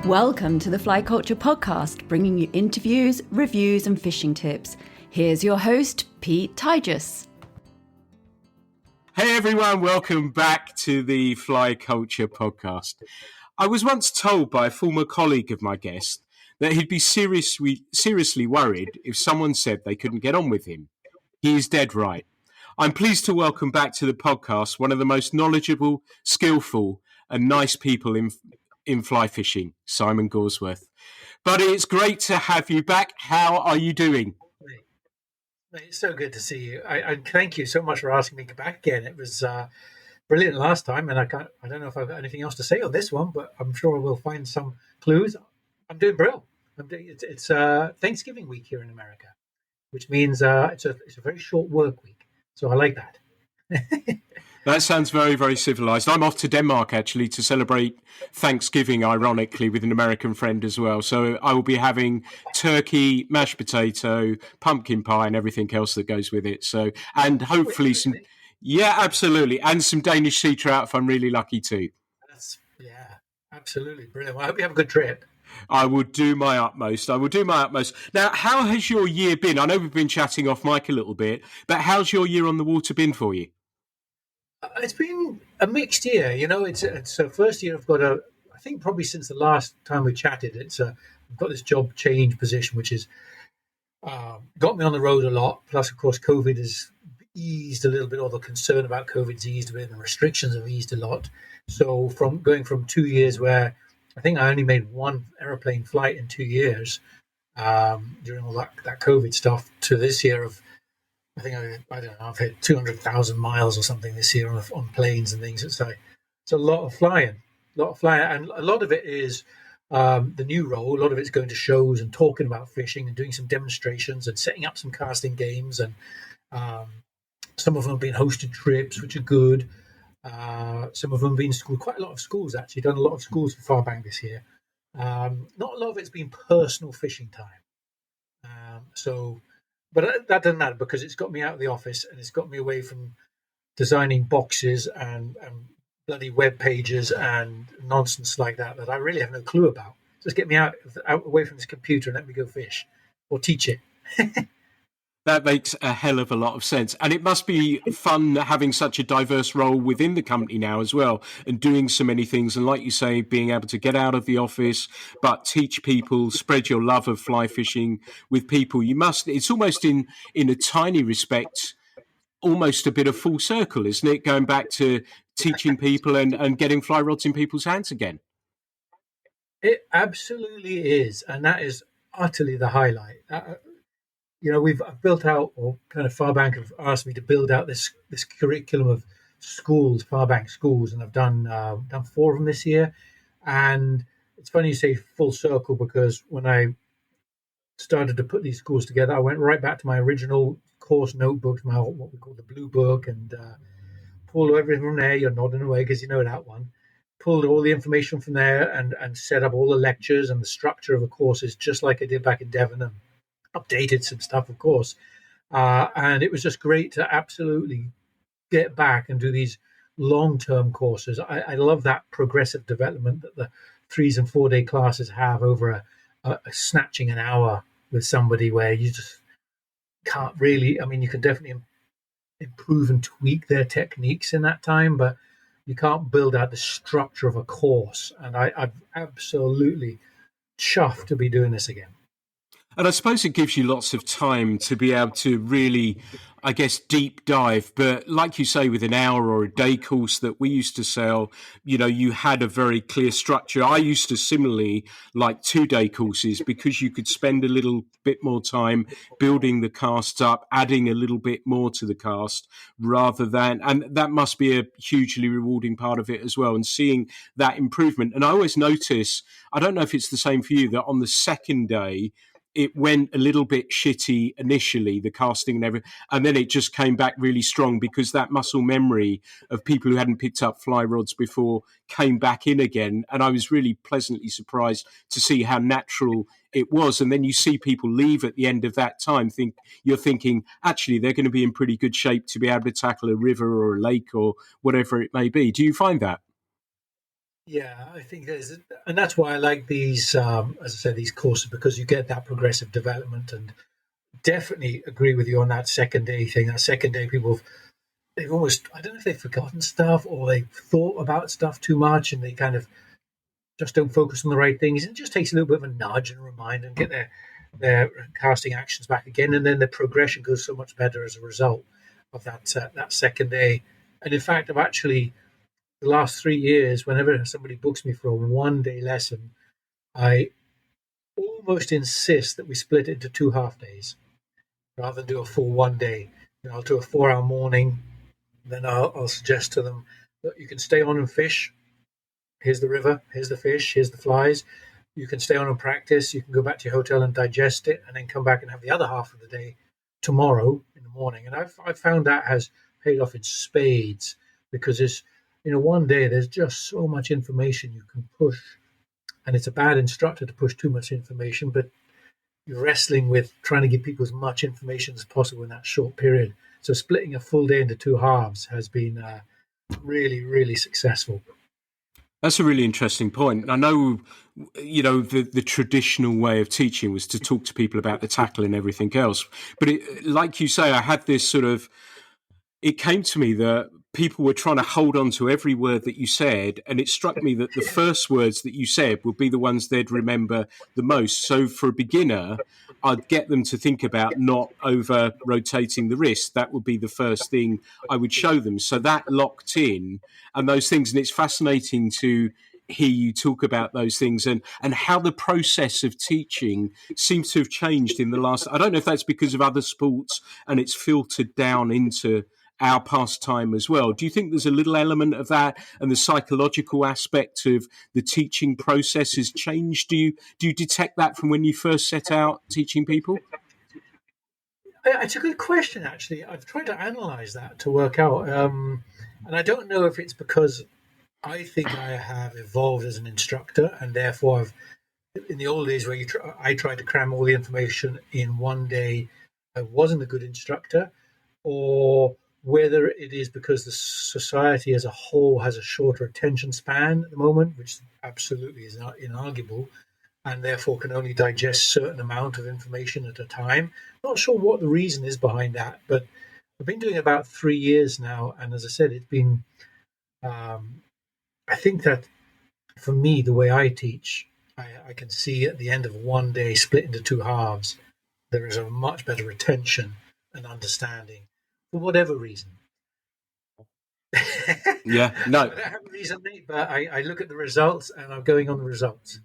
Welcome to the Fly Culture Podcast, bringing you interviews, reviews and fishing tips. Here's your host, Pete Tigers. Hey everyone, welcome back to the Fly Culture Podcast. I was once told by a former colleague of my guest that he'd be seriously worried if someone said they couldn't get on with him. He is dead right. I'm pleased to welcome back to the podcast one of the most knowledgeable, skillful and nice people in fly fishing, Simon Gawesworth. Buddy, it's great to have you back. How are you doing? Mate, it's so good to see you. I thank you so much for asking me to come back again. It was brilliant last time, and I don't know if I've got anything else to say on this one, but I'm sure we'll find some clues. I'm doing brilliant. It's Thanksgiving week here in America, which means it's a very short work week. So I like that. That sounds very, very civilized. I'm off to Denmark, actually, to celebrate Thanksgiving, ironically, with an American friend as well. So I will be having turkey, mashed potato, pumpkin pie, and everything else that goes with it. So, and hopefully some, yeah, absolutely. And some Danish sea trout if I'm really lucky too. Yeah, absolutely. Brilliant. Well, I hope you have a good trip. I will do my utmost. Now, how has your year been? I know we've been chatting off mic a little bit, but how's your year on the water been for you? It's been a mixed year. You know, it's a first year I've got I think probably since the last time we chatted, I've got this job change position, which has got me on the road a lot. Plus, of course, COVID has eased a little bit, or the concern about COVID's eased a bit, and restrictions have eased a lot. So from going from 2 years where I think I only made one aeroplane flight in 2 years during all that COVID stuff, to this year of, I think I don't know, I've hit 200,000 miles or something this year on planes and things. It's a lot of flying, and a lot of it is the new role. A lot of it's going to shows and talking about fishing and doing some demonstrations and setting up some casting games, and some of them have been hosted trips, which are good. Some of them have been school, quite a lot of schools actually, done a lot of schools for Farbank this year. Not a lot of it's been personal fishing time. But that doesn't matter, because it's got me out of the office and it's got me away from designing boxes and bloody web pages and nonsense like that I really have no clue about. Just get me out away from this computer and let me go fish or teach it. That makes a hell of a lot of sense. And it must be fun having such a diverse role within the company now as well, and doing so many things. And like you say, being able to get out of the office, but teach people, spread your love of fly fishing with people. It's almost in a tiny respect, almost a bit of full circle, isn't it? Going back to teaching people and getting fly rods in people's hands again. It absolutely is. And that is utterly the highlight. You know, I've built out, or kind of Farbank have asked me to build out this curriculum of schools, Farbank schools, and I've done 4 of them this year. And it's funny you say full circle, because when I started to put these schools together, I went right back to my original course notebooks, what we call the blue book, and pulled everything from there. You're nodding away because you know that one. Pulled all the information from there and set up all the lectures and the structure of the courses, just like I did back in Devon, and updated some stuff, of course. And it was just great to absolutely get back and do these long-term courses. I love that progressive development that the 3 and 4 day classes have over a snatching an hour with somebody, where you just can't really, I mean, you can definitely improve and tweak their techniques in that time, but you can't build out the structure of a course. And I'm absolutely chuffed to be doing this again. And I suppose it gives you lots of time to be able to really, I guess, deep dive. But like you say, with an hour or a day course that we used to sell, you know, you had a very clear structure. I used to similarly like 2 day courses, because you could spend a little bit more time building the casts up, adding a little bit more to the cast rather than, and that must be a hugely rewarding part of it as well, and seeing that improvement. And I always notice, I don't know if it's the same for you, that on the second day, it went a little bit shitty initially, the casting and everything, and then it just came back really strong, because that muscle memory of people who hadn't picked up fly rods before came back in again. And I was really pleasantly surprised to see how natural it was. And then you see people leave at the end of that time, you're thinking, actually, they're going to be in pretty good shape to be able to tackle a river or a lake or whatever it may be. Do you find that? Yeah, I think and that's why I like these, as I said, these courses, because you get that progressive development. And definitely agree with you on that second day thing. That second day, they've almost, I don't know if they've forgotten stuff or they've thought about stuff too much, and they kind of just don't focus on the right things. It just takes a little bit of a nudge and a reminder and get their casting actions back again, and then the progression goes so much better as a result of that second day. And in fact, I've actually, the last 3 years, whenever somebody books me for a 1 day lesson, I almost insist that we split it into 2 half days rather than do a full 1 day. I'll do a 4 hour morning, then I'll suggest to them that you can stay on and fish. Here's the river, here's the fish, here's the flies. You can stay on and practice. You can go back to your hotel and digest it, and then come back and have the other half of the day tomorrow in the morning. And I've found that has paid off in spades, because it's, 1 day there's just so much information you can push, and it's a bad instructor to push too much information, but you're wrestling with trying to give people as much information as possible in that short period. So splitting a full day into two halves has been really, really successful. That's a really interesting point. I know, the traditional way of teaching was to talk to people about the tackle and everything else. But like you say, I had this sort of, it came to me that people were trying to hold on to every word that you said, and it struck me that the first words that you said would be the ones they'd remember the most. So for a beginner, I'd get them to think about not over rotating the wrist. That would be the first thing I would show them. So that locked in, and those things. And it's fascinating to hear you talk about those things, and how the process of teaching seems to have changed in the last, I don't know if that's because of other sports and it's filtered down into our pastime as well. Do you think there's a little element of that, and the psychological aspect of the teaching process has changed? Do you detect that from when you first set out teaching people? It's a good question, actually. I've tried to analyze that to work out. And I don't know if it's because I think I have evolved as an instructor, and therefore in the old days where I tried to cram all the information in 1 day, I wasn't a good instructor, or whether it is because the society as a whole has a shorter attention span at the moment, which absolutely is not inarguable, and therefore can only digest a certain amount of information at a time. Not sure what the reason is behind that, but I've been doing it about 3 years now, and as I said, it's been. I think that for me, the way I teach, I can see at the end of 1 day split into two halves, there is a much better retention and understanding for whatever reason. Yeah, no. I don't have a reason, but I look at the results and I'm going on the results.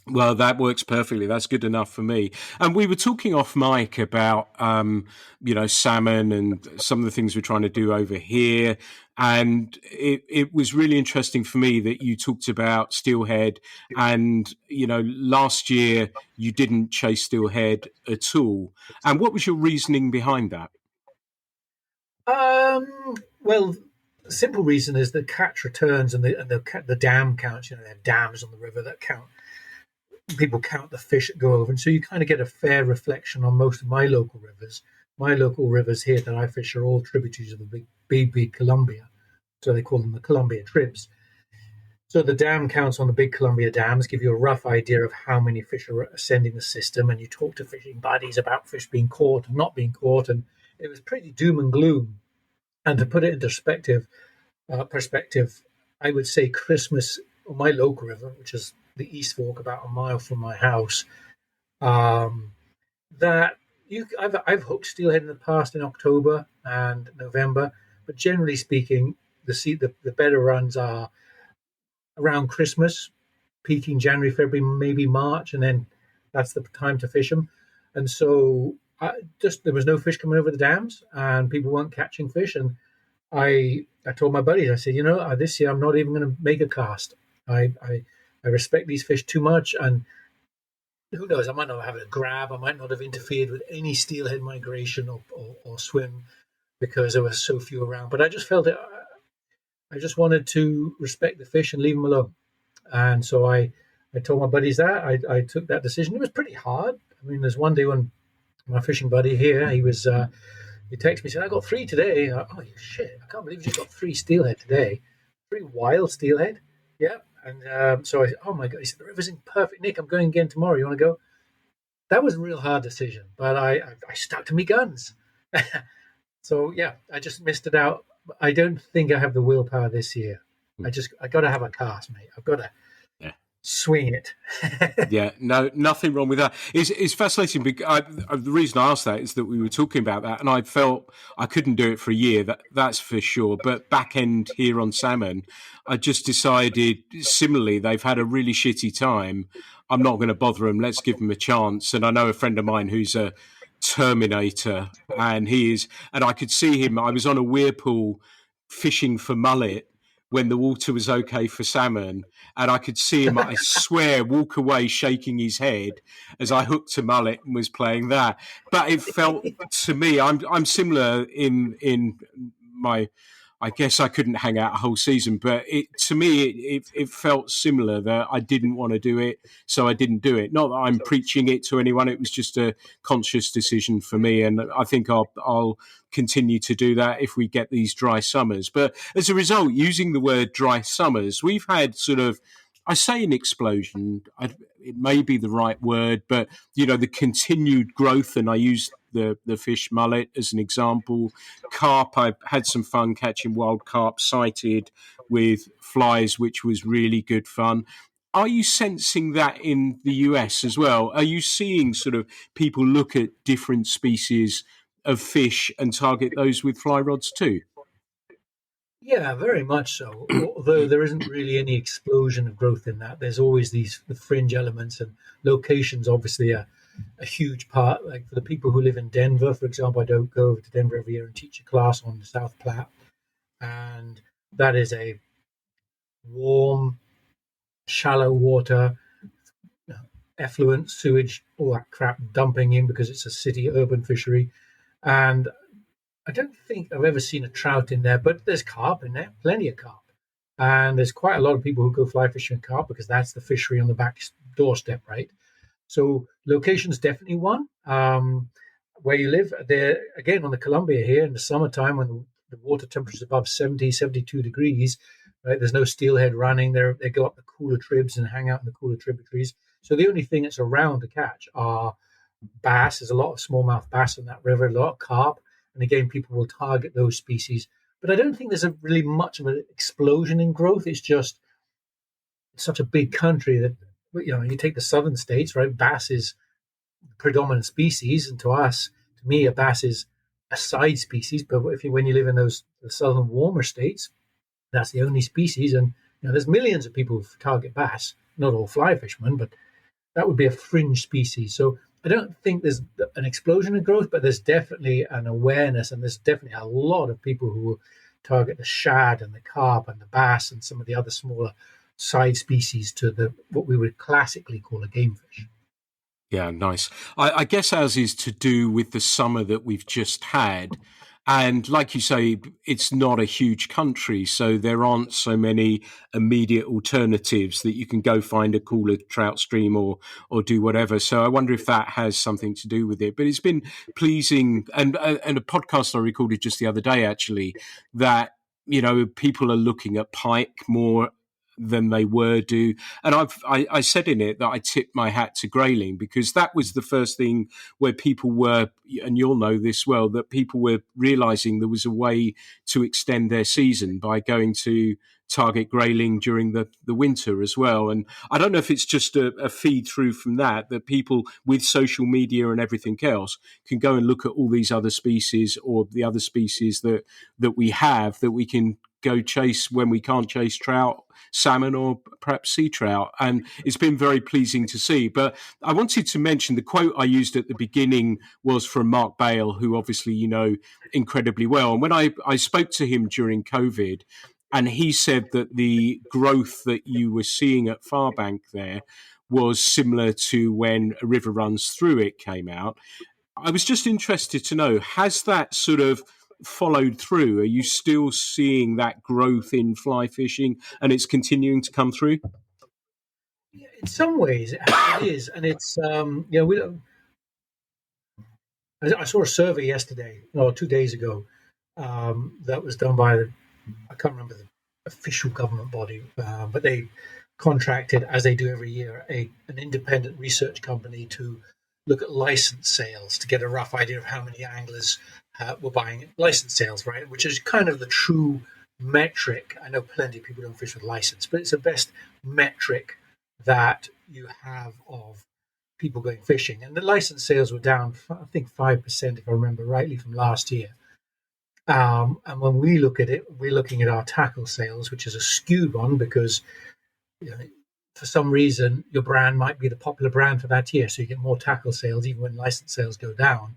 Well, that works perfectly. That's good enough for me. And we were talking off mic about, salmon and some of the things we're trying to do over here. And it was really interesting for me that you talked about steelhead. And, last year you didn't chase steelhead at all. And what was your reasoning behind that? Well, the simple reason is the catch returns and the dam counts. They have dams on the river that count. People count the fish that go over, and so you kind of get a fair reflection on most of my local rivers. My local rivers here that I fish are all tributaries of the big Columbia, so they call them the Columbia Tribs. So the dam counts on the big Columbia dams give you a rough idea of how many fish are ascending the system, and you talk to fishing buddies about fish being caught and not being caught, and it was pretty doom and gloom. And to put it into perspective, I would say Christmas on my local river, which is the East Fork, about a mile from my house, that I've hooked steelhead in the past in October and November, but generally speaking, the better runs are around Christmas, peaking January, February, maybe March, and then that's the time to fish them. And so there was no fish coming over the dams, and people weren't catching fish, and I told my buddies, I said, this year I'm not even going to make a cast. I respect these fish too much, and who knows, I might not have a grab, I might not have interfered with any steelhead migration or swim because there were so few around. But I just felt it. I just wanted to respect the fish and leave them alone. And so I told my buddies that. I took that decision. It was pretty hard. I mean, there's one day when my fishing buddy here, he texted me, said, I got 3 today. Oh, shit, I can't believe you got 3 steelhead today. 3 wild steelhead. Yeah. And so I said, oh my God, he said, the river's in perfect nick. I'm going again tomorrow. You want to go? That was a real hard decision, but I stuck to my guns. So yeah, I just missed it out. I don't think I have the willpower this year. I got to have a cast, mate. I've got to Yeah. swing it. Yeah, no, nothing wrong with that. It's fascinating. Because the reason I asked that is that we were talking about that, and I felt I couldn't do it for a year. That's for sure. But back end here on salmon, I just decided similarly. They've had a really shitty time. I'm not going to bother them. Let's give them a chance. And I know a friend of mine who's a Terminator, and I could see him. I was on a weir pool fishing for mullet when the water was okay for salmon, and I could see him, I swear, walk away shaking his head as I hooked a mullet and was playing that. But it felt to me, I'm similar in my. I guess I couldn't hang out a whole season, but to me it felt similar that I didn't want to do it, so I didn't do it. Not that I'm preaching it to anyone; it was just a conscious decision for me, and I think I'll continue to do that if we get these dry summers. But as a result, using the word dry summers, we've had sort of, I say an explosion, it may be the right word, but the continued growth, and I use the fish mullet as an example. Carp, I've had some fun catching wild carp sighted with flies, which was really good fun. Are you sensing that in the US as well? Are you seeing sort of people look at different species of fish and target those with fly rods too? Yeah, very much so. Although there isn't really any explosion of growth in that, there's always the fringe elements, and locations obviously a huge part. Like for the people who live in Denver, for example, I don't go over to Denver every year and teach a class on the South Platte, and that is a warm, shallow water, effluent sewage, all that crap dumping in because it's a city urban fishery, and I don't think I've ever seen a trout in there, but there's carp in there, plenty of carp. And there's quite a lot of people who go fly fishing carp because that's the fishery on the back doorstep, right? So location's definitely one. Where you live, there again on the Columbia here in the summertime when the water temperature is above 70, 72 degrees, right? There's no steelhead running. They go up the cooler tribs and hang out in the cooler tributaries. So the only thing that's around to catch are bass. There's a lot of smallmouth bass in that river, a lot of carp. And again, people will target those species. But I don't think there's really much of an explosion in growth. It's just such a big country that, you take the southern states, right? Bass is the predominant species. And to me, a bass is a side species. But when you live in the southern warmer states, that's the only species. And there's millions of people who target bass, not all fly fishermen, but that would be a fringe species. So I don't think there's an explosion in growth, but there's definitely an awareness, and there's definitely a lot of people who target the shad and the carp and the bass and some of the other smaller side species to what we would classically call a game fish. Yeah, nice. I guess ours is to do with the summer that we've just had. And like you say, it's not a huge country, so there aren't so many immediate alternatives that you can go find a cooler trout stream or do whatever. So I wonder if that has something to do with it. But it's been pleasing, and a podcast I recorded just the other day actually, that people are looking at pike more than they were do. And I said in it that I tipped my hat to grayling because that was the first thing where people were, and you'll know this well, that people were realizing there was a way to extend their season by going to target grayling during the winter as well. And I don't know if it's just a feed through from that people with social media and everything else can go and look at all these other species or the other species that we have that we can go chase when we can't chase trout, salmon, or perhaps sea trout. And it's been very pleasing to see. But I wanted to mention the quote I used at the beginning was from Mark Bale, who obviously you know incredibly well. And when I spoke to him during COVID, and he said that the growth that you were seeing at Farbank there was similar to when A River Runs Through It came out. I was just interested to know, has that sort of followed through? Are you still seeing that growth in fly fishing and it's continuing to come through? Yeah, in some ways, it is. And it's, I saw a survey yesterday, or 2 days ago, that was done by I can't remember the official government body, but they contracted, as they do every year, an independent research company to look at license sales to get a rough idea of how many anglers were buying license sales, right? Which is kind of the true metric. I know plenty of people don't fish with license, but it's the best metric that you have of people going fishing. And the license sales were down, I think, 5%, if I remember rightly, from last year. And when we look at it, we're looking at our tackle sales, which is a skewed one because, you know, for some reason your brand might be the popular brand for that year, so you get more tackle sales even when license sales go down,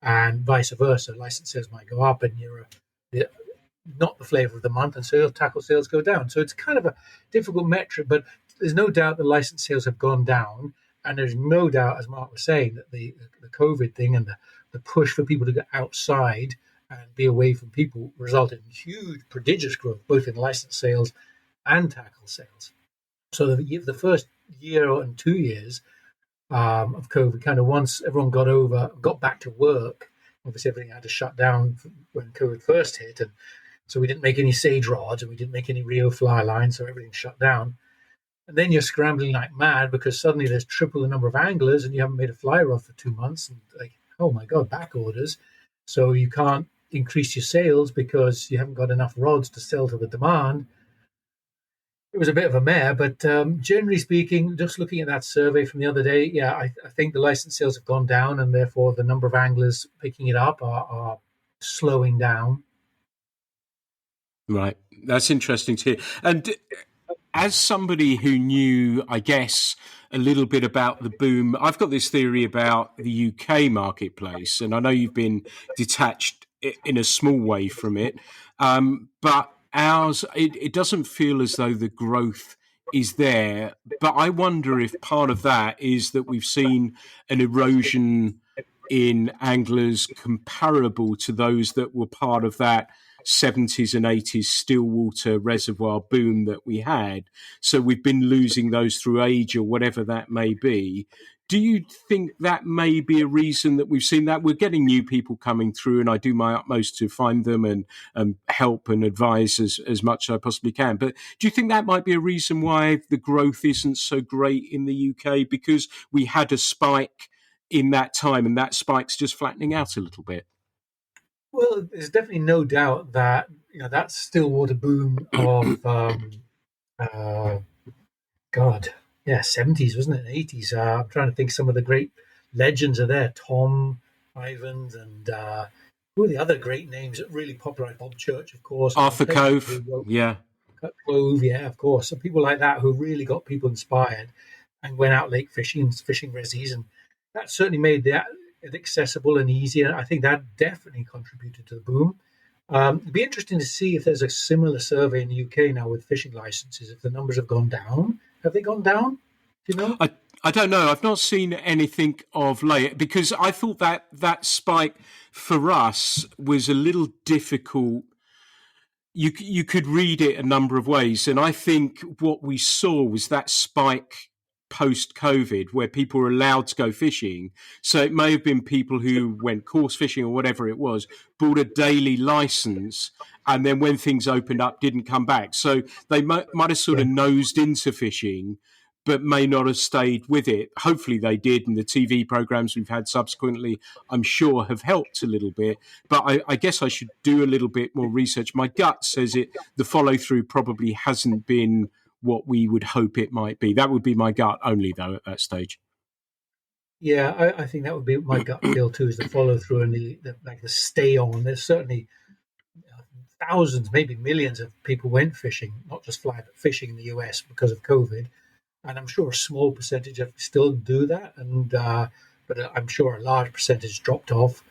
and vice versa. License sales might go up, and you're not the flavor of the month, and so your tackle sales go down. So it's kind of a difficult metric, but there's no doubt the license sales have gone down, and there's no doubt, as Mark was saying, that the COVID thing and the push for people to get outside and be away from people resulted in huge, prodigious growth, both in license sales and tackle sales. So the first year and 2 years of COVID, kind of once everyone got back to work, obviously everything had to shut down when COVID first hit, and so we didn't make any sage rods and we didn't make any Rio fly lines, so everything shut down. And then you're scrambling like mad because suddenly there's triple the number of anglers and you haven't made a fly rod for 2 months, and like, oh my God, back orders. So you can't increase your sales because you haven't got enough rods to sell to the demand. It was a bit of a mare, but generally speaking, just looking at that survey from the other day, yeah, I think the license sales have gone down, and therefore the number of anglers picking it up are slowing down. Right. That's interesting to hear. And as somebody who knew, I guess, a little bit about the boom, I've got this theory about the UK marketplace, and I know you've been detached in a small way from it, but ours, it doesn't feel as though the growth is there. But I wonder if part of that is that we've seen an erosion in anglers comparable to those that were part of that 70s and 80s Stillwater reservoir boom that we had. So we've been losing those through age or whatever that may be. Do you think that may be a reason that we've seen that? We're getting new people coming through, and I do my utmost to find them and help and advise as much as I possibly can. But do you think that might be a reason why the growth isn't so great in the UK? Because we had a spike in that time, and that spike's just flattening out a little bit. Well, there's definitely no doubt that that Stillwater boom of uh, God, yeah, 70s, wasn't it? 80s. I'm trying to think. Some of the great legends are there. Tom Ivans and who are the other great names that really popularized? Bob Church, of course. Arthur Cove, yeah. Clove, yeah, of course. So people like that who really got people inspired and went out lake fishing, fishing resies, and that certainly made it accessible and easy. And I think that definitely contributed to the boom. It'd be interesting to see if there's a similar survey in the UK now with fishing licenses, if the numbers have gone down. Have they gone down? Do you know? I don't know. I've not seen anything of late because I thought that spike for us was a little difficult. You could read it a number of ways, and I think what we saw was that spike post-COVID where people were allowed to go fishing. So it may have been people who went course fishing or whatever it was, bought a daily license, and then when things opened up, didn't come back. So they might have sort of nosed into fishing, but may not have stayed with it. Hopefully they did, and the TV programs we've had subsequently, I'm sure, have helped a little bit. But I guess I should do a little bit more research. My gut says the follow-through probably hasn't been what we would hope it might be. That would be my gut only, though, at that stage. Yeah, I think that would be my gut feel too, is the follow-through and the stay on. There's certainly thousands, maybe millions of people went fishing, not just fly, but fishing in the US because of COVID. And I'm sure a small percentage of still do that, but I'm sure a large percentage dropped off.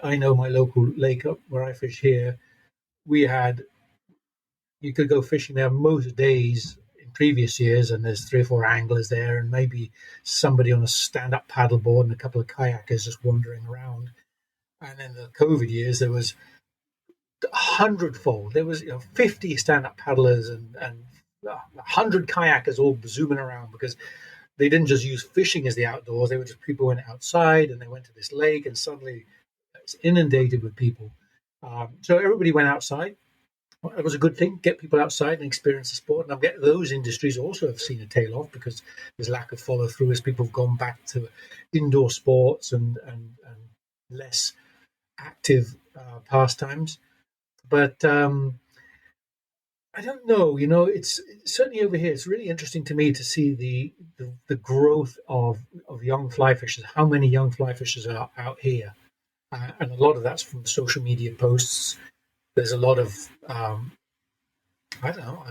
I know my local lake up where I fish here, you could go fishing there most days in previous years, and there's 3 or 4 anglers there, and maybe somebody on a stand-up paddleboard and a couple of kayakers just wandering around. And in the COVID years, there was 100-fold. There was 50 stand-up paddlers and 100 kayakers all zooming around because they didn't just use fishing as the outdoors. They were just people went outside and they went to this lake, and suddenly it's inundated with people. So everybody went outside. It was a good thing. Get people outside and experience the sport, and I get those industries also have seen a tail off because there's lack of follow through as people have gone back to indoor sports and less active pastimes. But I don't know. It's certainly over here. It's really interesting to me to see the growth of young fly fishers. How many young fly fishers are out here, and a lot of that's from social media posts. There's a lot of I don't know.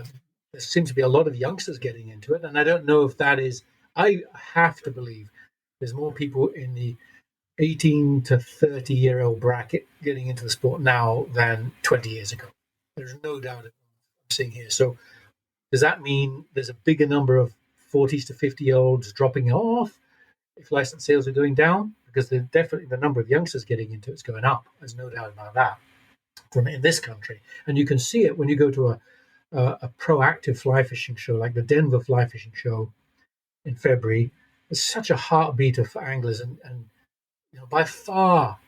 There seems to be a lot of youngsters getting into it, and I don't know if that is. I have to believe there's more people in the 18 to 30-year-old bracket getting into the sport now than 20 years ago. There's no doubt I'm seeing here. So does that mean there's a bigger number of 40s to 50-year-olds dropping off if license sales are going down? Because definitely the number of youngsters getting into it's going up. There's no doubt about that from in this country. And you can see it when you go to a proactive fly fishing show like the Denver Fly Fishing Show in February. It's such a heartbeat of anglers, and by far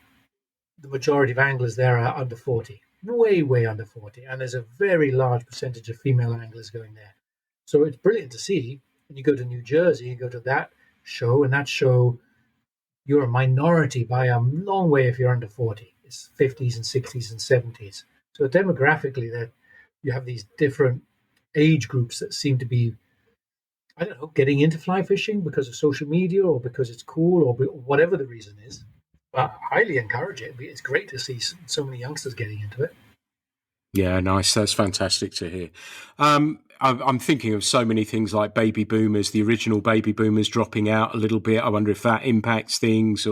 the majority of anglers there are under 40, way under 40, and there's a very large percentage of female anglers going there. So it's brilliant to see. When you go to New Jersey, you go to that show, and that show, you're a minority by a long way if you're under 40. It's 50s and 60s and 70s. So demographically, that you have these different age groups that seem to be, I don't know, getting into fly fishing because of social media or because it's cool or whatever the reason is. But I highly encourage it. It's great to see so many youngsters getting into it. Yeah, nice. That's fantastic to hear. I'm thinking of so many things like baby boomers, the original baby boomers dropping out a little bit. I wonder if that impacts things,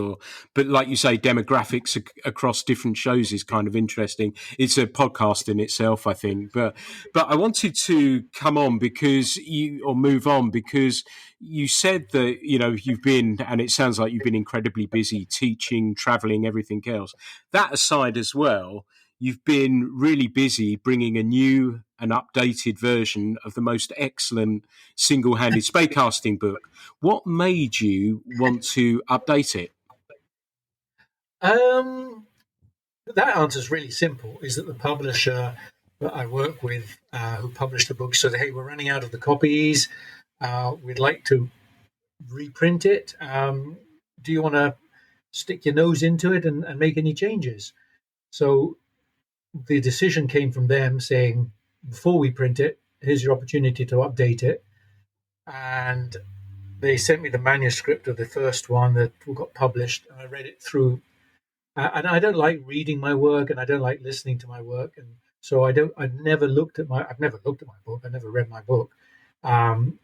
but like you say, demographics across different shows is kind of interesting. It's a podcast in itself, I think. But I wanted to move on because you said that, you've been, and it sounds like you've been incredibly busy teaching, traveling, everything else. That aside as well, you've been really busy bringing a new and updated version of the most excellent single-handed spey casting book. What made you want to update it? That answer is really simple. Is that the publisher that I work with, who published the book, said, "Hey, we're running out of the copies. We'd like to reprint it. Do you want to stick your nose into it and make any changes?" So the decision came from them saying, before we print it, here's your opportunity to update it. And they sent me the manuscript of the first one that got published, and I read it through. And I don't like reading my work, and I don't like listening to my work, and so I've never looked at my book. I never read my book. And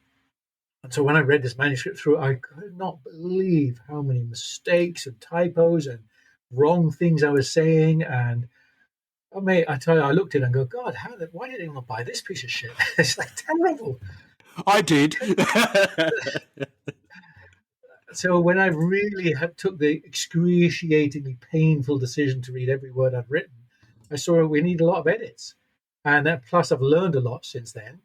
so when I read this manuscript through, I could not believe how many mistakes and typos and wrong things I was saying. And oh, mate, I tell you, I looked at it and go, God, why did anyone buy this piece of shit? It's like terrible. I did. So when I really took the excruciatingly painful decision to read every word I'd written, I saw we need a lot of edits. And plus, I've learned a lot since then.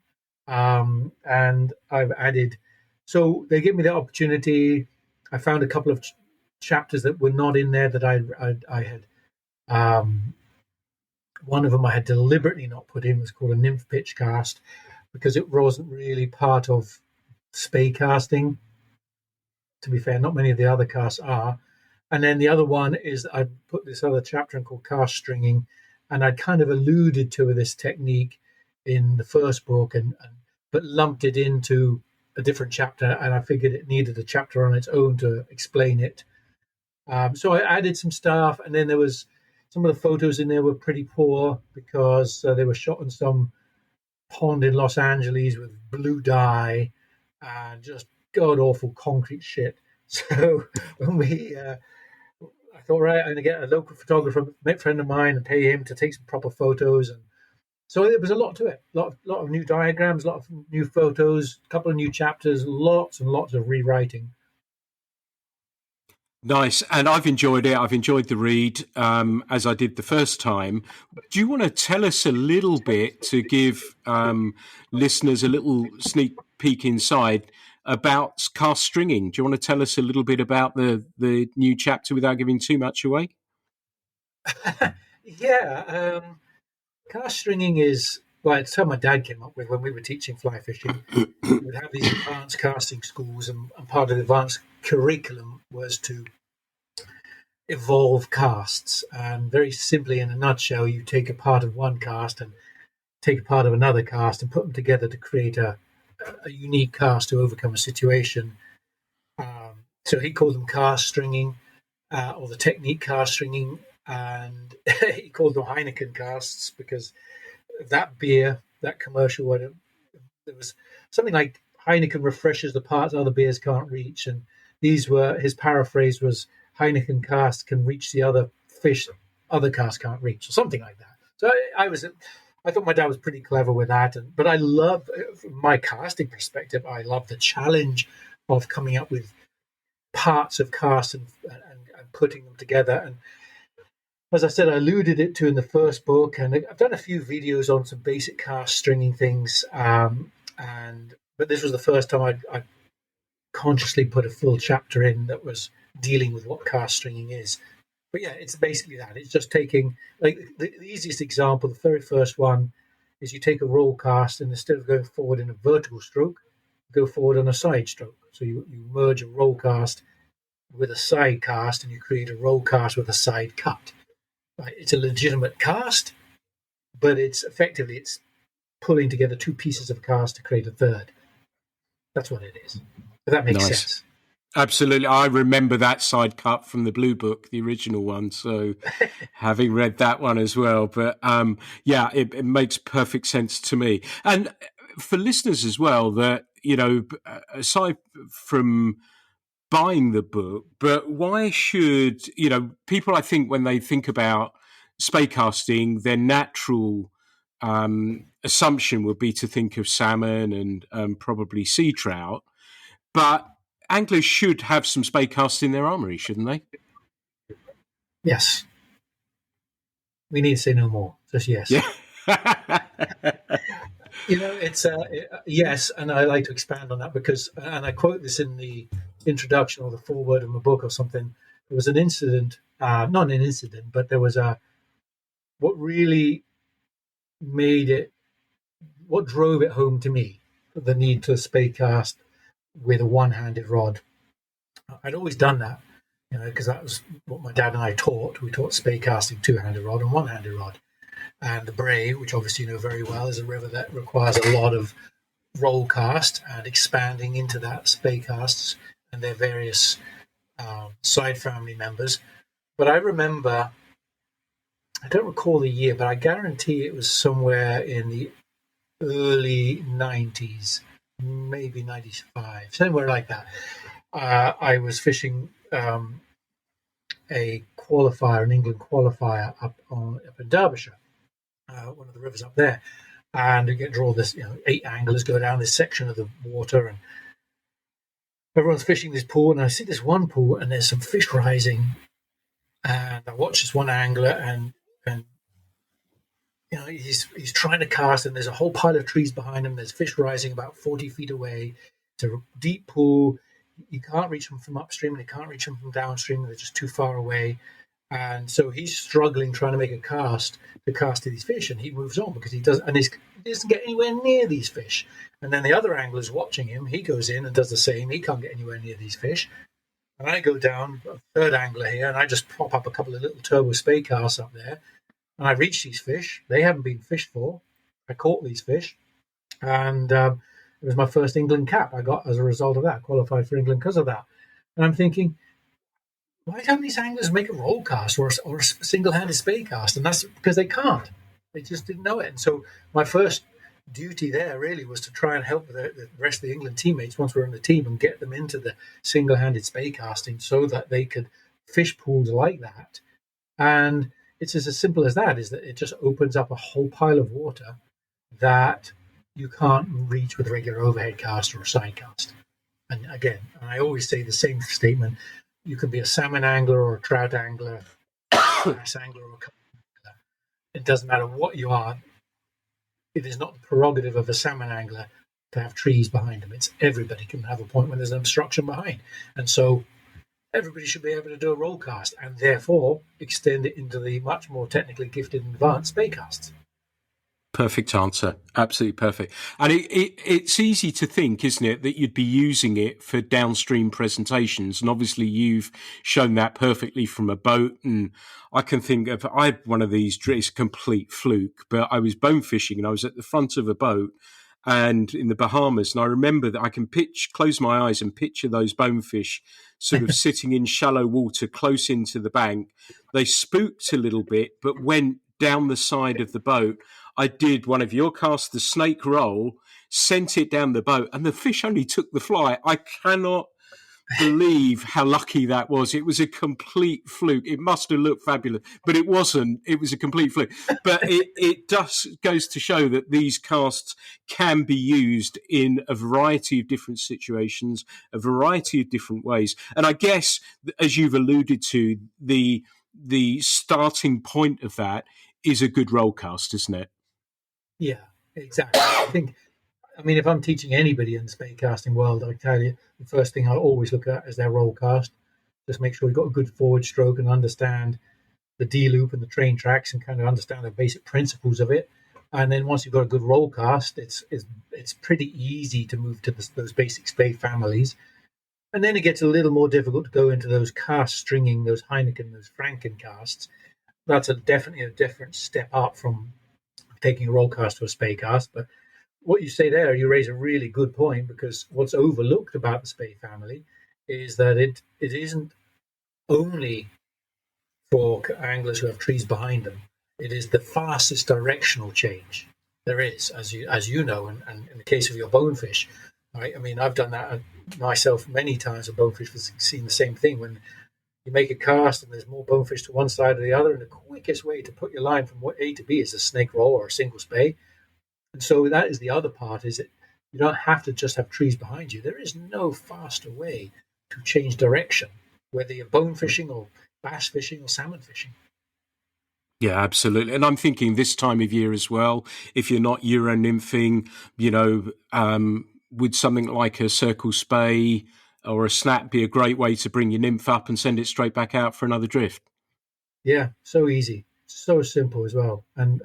And I've added, so they gave me the opportunity. I found a couple of chapters that were not in there that I had. One of them I had deliberately not put in, was called a nymph pitch cast, because it wasn't really part of spey casting. To be fair, not many of the other casts are. And then the other one is I put this other chapter in called cast stringing, and I'd kind of alluded to this technique in the first book, but lumped it into a different chapter, and I figured it needed a chapter on its own to explain it. So I added some stuff, and then there was some of the photos in there were pretty poor because they were shot in some pond in Los Angeles with blue dye and just god awful concrete shit. So when I thought, right, I'm going to get a local photographer, a friend of mine, and pay him to take some proper photos. And so there was a lot to it. Lot of new diagrams, a lot of new photos, a couple of new chapters, lots and lots of rewriting. Nice. And I've enjoyed it. I've enjoyed the read, as I did the first time. Do you want to tell us a little bit to give listeners a little sneak peek inside about cast stringing? Do you want to tell us a little bit about the new chapter without giving too much away? Yeah. Cast stringing is, well, it's how my dad came up with when we were teaching fly fishing. We would have these advanced casting schools, and part of the advanced curriculum was to evolve casts. And very simply, in a nutshell, you take a part of one cast and take a part of another cast and put them together to create a unique cast to overcome a situation. So he called them cast stringing, or the technique cast stringing, and he called them Heineken casts because that beer, that commercial one, there was something like Heineken refreshes the parts other beers can't reach, and these were his paraphrase was Heineken cast can reach the other fish other casts can't reach, or something like that. So I thought my dad was pretty clever with that, but I love, from my casting perspective, I love the challenge of coming up with parts of casts and putting them together. And as I said, I alluded it to in the first book, and I've done a few videos on some basic cast stringing things. But this was the first time I consciously put a full chapter in that was dealing with what cast stringing is. But yeah, it's basically that. It's just taking, like, the easiest example, the very first one is you take a roll cast, and instead of going forward in a vertical stroke, you go forward on a side stroke. So you merge a roll cast with a side cast, and you create a roll cast with a side cut. Right? It's a legitimate cast, but it's pulling together two pieces of cast to create a third. That's what it is. If that makes sense. Absolutely. I remember that side cut from the Blue Book, the original one. So having read that one as well. But yeah, it makes perfect sense to me. And for listeners as well, that, you know, aside from buying the book, but why should, you know, people, I think when they think about spey casting, their natural assumption would be to think of salmon and probably sea trout. But anglers should have some spey casts in their armoury, shouldn't they? Yes. We need to say no more. Just yes. Yeah. You know, it's yes, and I like to expand on that because, and I quote this in the introduction or the foreword of my book or something. There was an incident, not an incident, but there was what really made it, what drove it home to me, the need to spey cast with a one-handed rod. I'd always done that, you know, because that was what my dad and I taught. We taught spey casting two-handed rod and one-handed rod. And the Bray, which obviously you know very well, is a river that requires a lot of roll cast and expanding into that spey casts and their various side family members. But I remember, I don't recall the year, but I guarantee it was somewhere in the early 90s, maybe 95, somewhere like that. I was fishing a qualifier, an England qualifier up in Derbyshire, one of the rivers up there, and you get draw this, 8 anglers go down this section of the water, and everyone's fishing this pool, and I see this one pool, and there's some fish rising, and I watch this one angler, and he's trying to cast, and there's a whole pile of trees behind him. There's fish rising about 40 feet away. It's a deep pool. You can't reach them from upstream, and you can't reach them from downstream. They're just too far away. And so he's struggling trying to make a cast to these fish, and he moves on because he doesn't get anywhere near these fish. And then the other angler's watching him. He goes in and does the same. He can't get anywhere near these fish. And I go down, a third angler here, and I just prop up a couple of little turbo spey casts up there. And I reach these fish. They haven't been fished for. I caught these fish. And it was my first England cap I got as a result of that. Qualified for England because of that. And I'm thinking, why don't these anglers make a roll cast or a single-handed spey cast? And that's because they can't. They just didn't know it. And so my first duty there really was to try and help the rest of the England teammates once we were in the team and get them into the single-handed spey casting so that they could fish pools like that. And it's as simple as that, is that it just opens up a whole pile of water that you can't reach with a regular overhead cast or a side cast. And again, I always say the same statement, you can be a salmon angler or a trout angler, a bass angler or a carp angler. It doesn't matter what you are. It is not the prerogative of a salmon angler to have trees behind them. It's everybody can have a point when there's an obstruction behind. And so everybody should be able to do a roll cast and therefore extend it into the much more technically gifted and advanced spey casts. Perfect answer. Absolutely perfect. And it's easy to think, isn't it, that you'd be using it for downstream presentations. And obviously you've shown that perfectly from a boat. And I can think of, I had one of these, it's a complete fluke, but I was bone fishing and I was at the front of a boat and in the Bahamas. And I remember that I can close my eyes and picture those bonefish sort of sitting in shallow water close into the bank. They spooked a little bit, but went down the side of the boat. I did one of your casts, the snake roll, sent it down the boat, and the fish only took the fly. I cannot believe how lucky that was. It was a complete fluke. It must have looked fabulous, but it wasn't. It was a complete fluke. But it just goes to show that these casts can be used in a variety of different situations, a variety of different ways. And I guess, as you've alluded to, the starting point of that is a good roll cast, isn't it? Yeah, exactly. If I'm teaching anybody in the spey casting world, I tell you, the first thing I always look at is their roll cast. Just make sure you've got a good forward stroke and understand the D loop and the train tracks and kind of understand the basic principles of it. And then once you've got a good roll cast, it's pretty easy to move to those basic spey families. And then it gets a little more difficult to go into those cast stringing, those Heineken, those Franken casts. That's definitely a different step up from taking a roll cast to a spey cast. But what you say there, you raise a really good point, because what's overlooked about the spey family is that it isn't only for anglers who have trees behind them. It is the fastest directional change there is, as you know, and in the case of your bonefish, right? I mean, I've done that myself many times. A bonefish has seen the same thing when you make a cast and there's more bonefish to one side or the other, and the quickest way to put your line from A to B is a snake roll or a single spey. And so that is the other part, is that you don't have to just have trees behind you. There is no faster way to change direction, whether you're bone fishing or bass fishing or salmon fishing. Yeah, absolutely. And I'm thinking this time of year as well, if you're not Euro nymphing, would something like a circle spey or a snap be a great way to bring your nymph up and send it straight back out for another drift? Yeah, so easy, so simple as well, and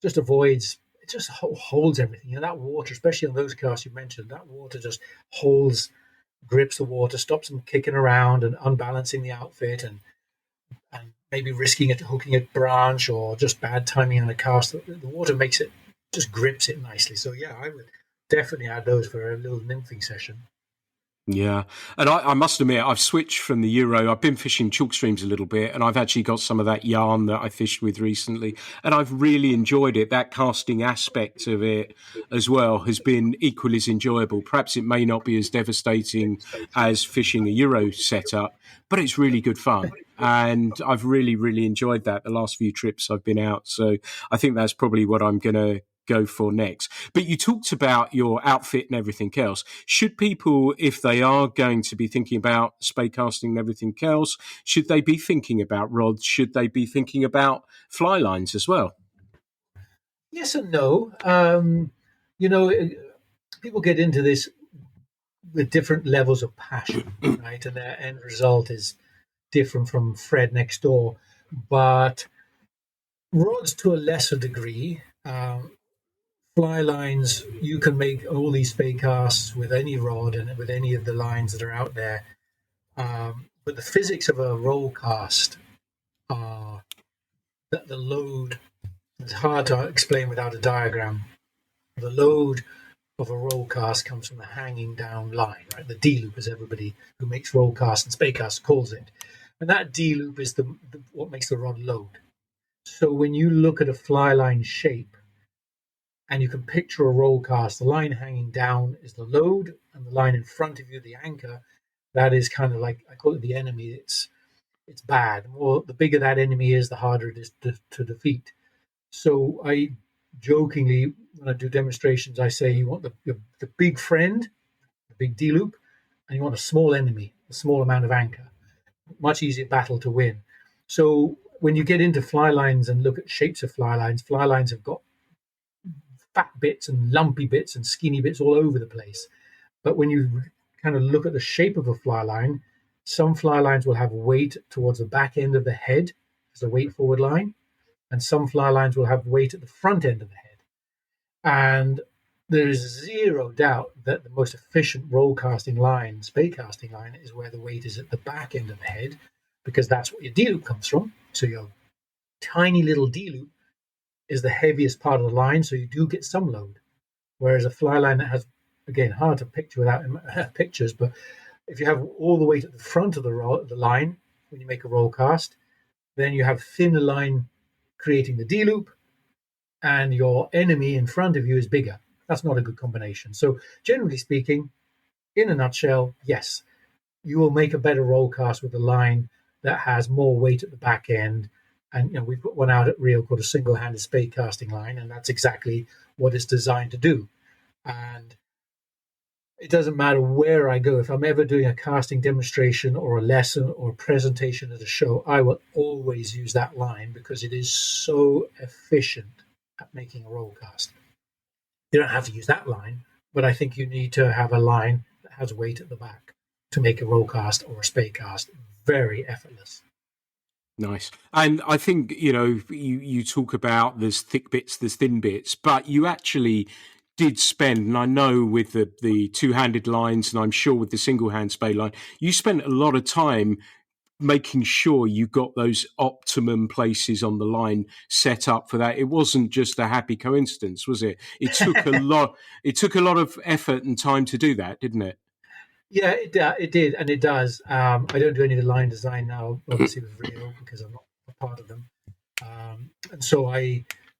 just avoids. It just holds everything. That water, especially on those casts you mentioned, that water just grips the water, stops them kicking around and unbalancing the outfit, and maybe risking it, hooking a branch, or just bad timing on a cast. The water makes it, just grips it nicely. So yeah, I would definitely add those for a little nymphing session. Yeah. And I must admit, I've switched from the Euro. I've been fishing chalk streams a little bit, and I've actually got some of that yarn that I fished with recently, and I've really enjoyed it. That casting aspect of it as well has been equally as enjoyable. Perhaps it may not be as devastating as fishing a Euro setup, but it's really good fun. And I've really, really enjoyed that the last few trips I've been out. So I think that's probably what I'm going to go for next. But you talked about your outfit and everything else. Should people, if they are going to be thinking about spey casting and everything else, should they be thinking about rods? Should they be thinking about fly lines as well? Yes and no. People get into this with different levels of passion, right? And their end result is different from Fred next door. But rods to a lesser degree, fly lines, you can make all these spey casts with any rod and with any of the lines that are out there. But the physics of a roll cast are that the load, it's hard to explain without a diagram. The load of a roll cast comes from the hanging down line, right? The D loop, as everybody who makes roll casts and spey casts calls it. And that D loop is what makes the rod load. So when you look at a fly line shape, and you can picture a roll cast, the line hanging down is the load, and the line in front of you, the anchor, that is kind of like, I call it the enemy. It's bad. Well, the bigger that enemy is, the harder it is to defeat. So I jokingly, when I do demonstrations, I say you want the big friend, the big D loop, and you want a small enemy, a small amount of anchor. Much easier battle to win. So when you get into fly lines and look at shapes of fly lines have got fat bits and lumpy bits and skinny bits all over the place. But when you kind of look at the shape of a fly line, some fly lines will have weight towards the back end of the head as a weight forward line. and some fly lines will have weight at the front end of the head. And there is zero doubt that the most efficient roll casting line, spey casting line, is where the weight is at the back end of the head, because that's what your D loop comes from. So your tiny little D loop is the heaviest part of the line, so you do get some load. Whereas a fly line that has, again, hard to picture without pictures, but if you have all the weight at the front of the line when you make a roll cast, then you have thinner line creating the D loop, and your enemy in front of you is bigger. That's not a good combination. So generally speaking, in a nutshell, yes, you will make a better roll cast with a line that has more weight at the back end. And we've got one out at Rio called a Single Handed Spey Casting line, and that's exactly what it's designed to do. And it doesn't matter where I go. If I'm ever doing a casting demonstration or a lesson or a presentation at a show, I will always use that line because it is so efficient at making a roll cast. You don't have to use that line, but I think you need to have a line that has weight at the back to make a roll cast or a spey cast very effortless. Nice. And I think, you talk about there's thick bits, there's thin bits, but you actually did spend, and I know with the two-handed lines, and I'm sure with the single-hand spey line, you spent a lot of time making sure you got those optimum places on the line set up for that. It wasn't just a happy coincidence, was it? It took a lot. It took a lot of effort and time to do that, didn't it? Yeah, it did, and it does. I don't do any of the line design now, obviously with Rio, because I'm not a part of them. And so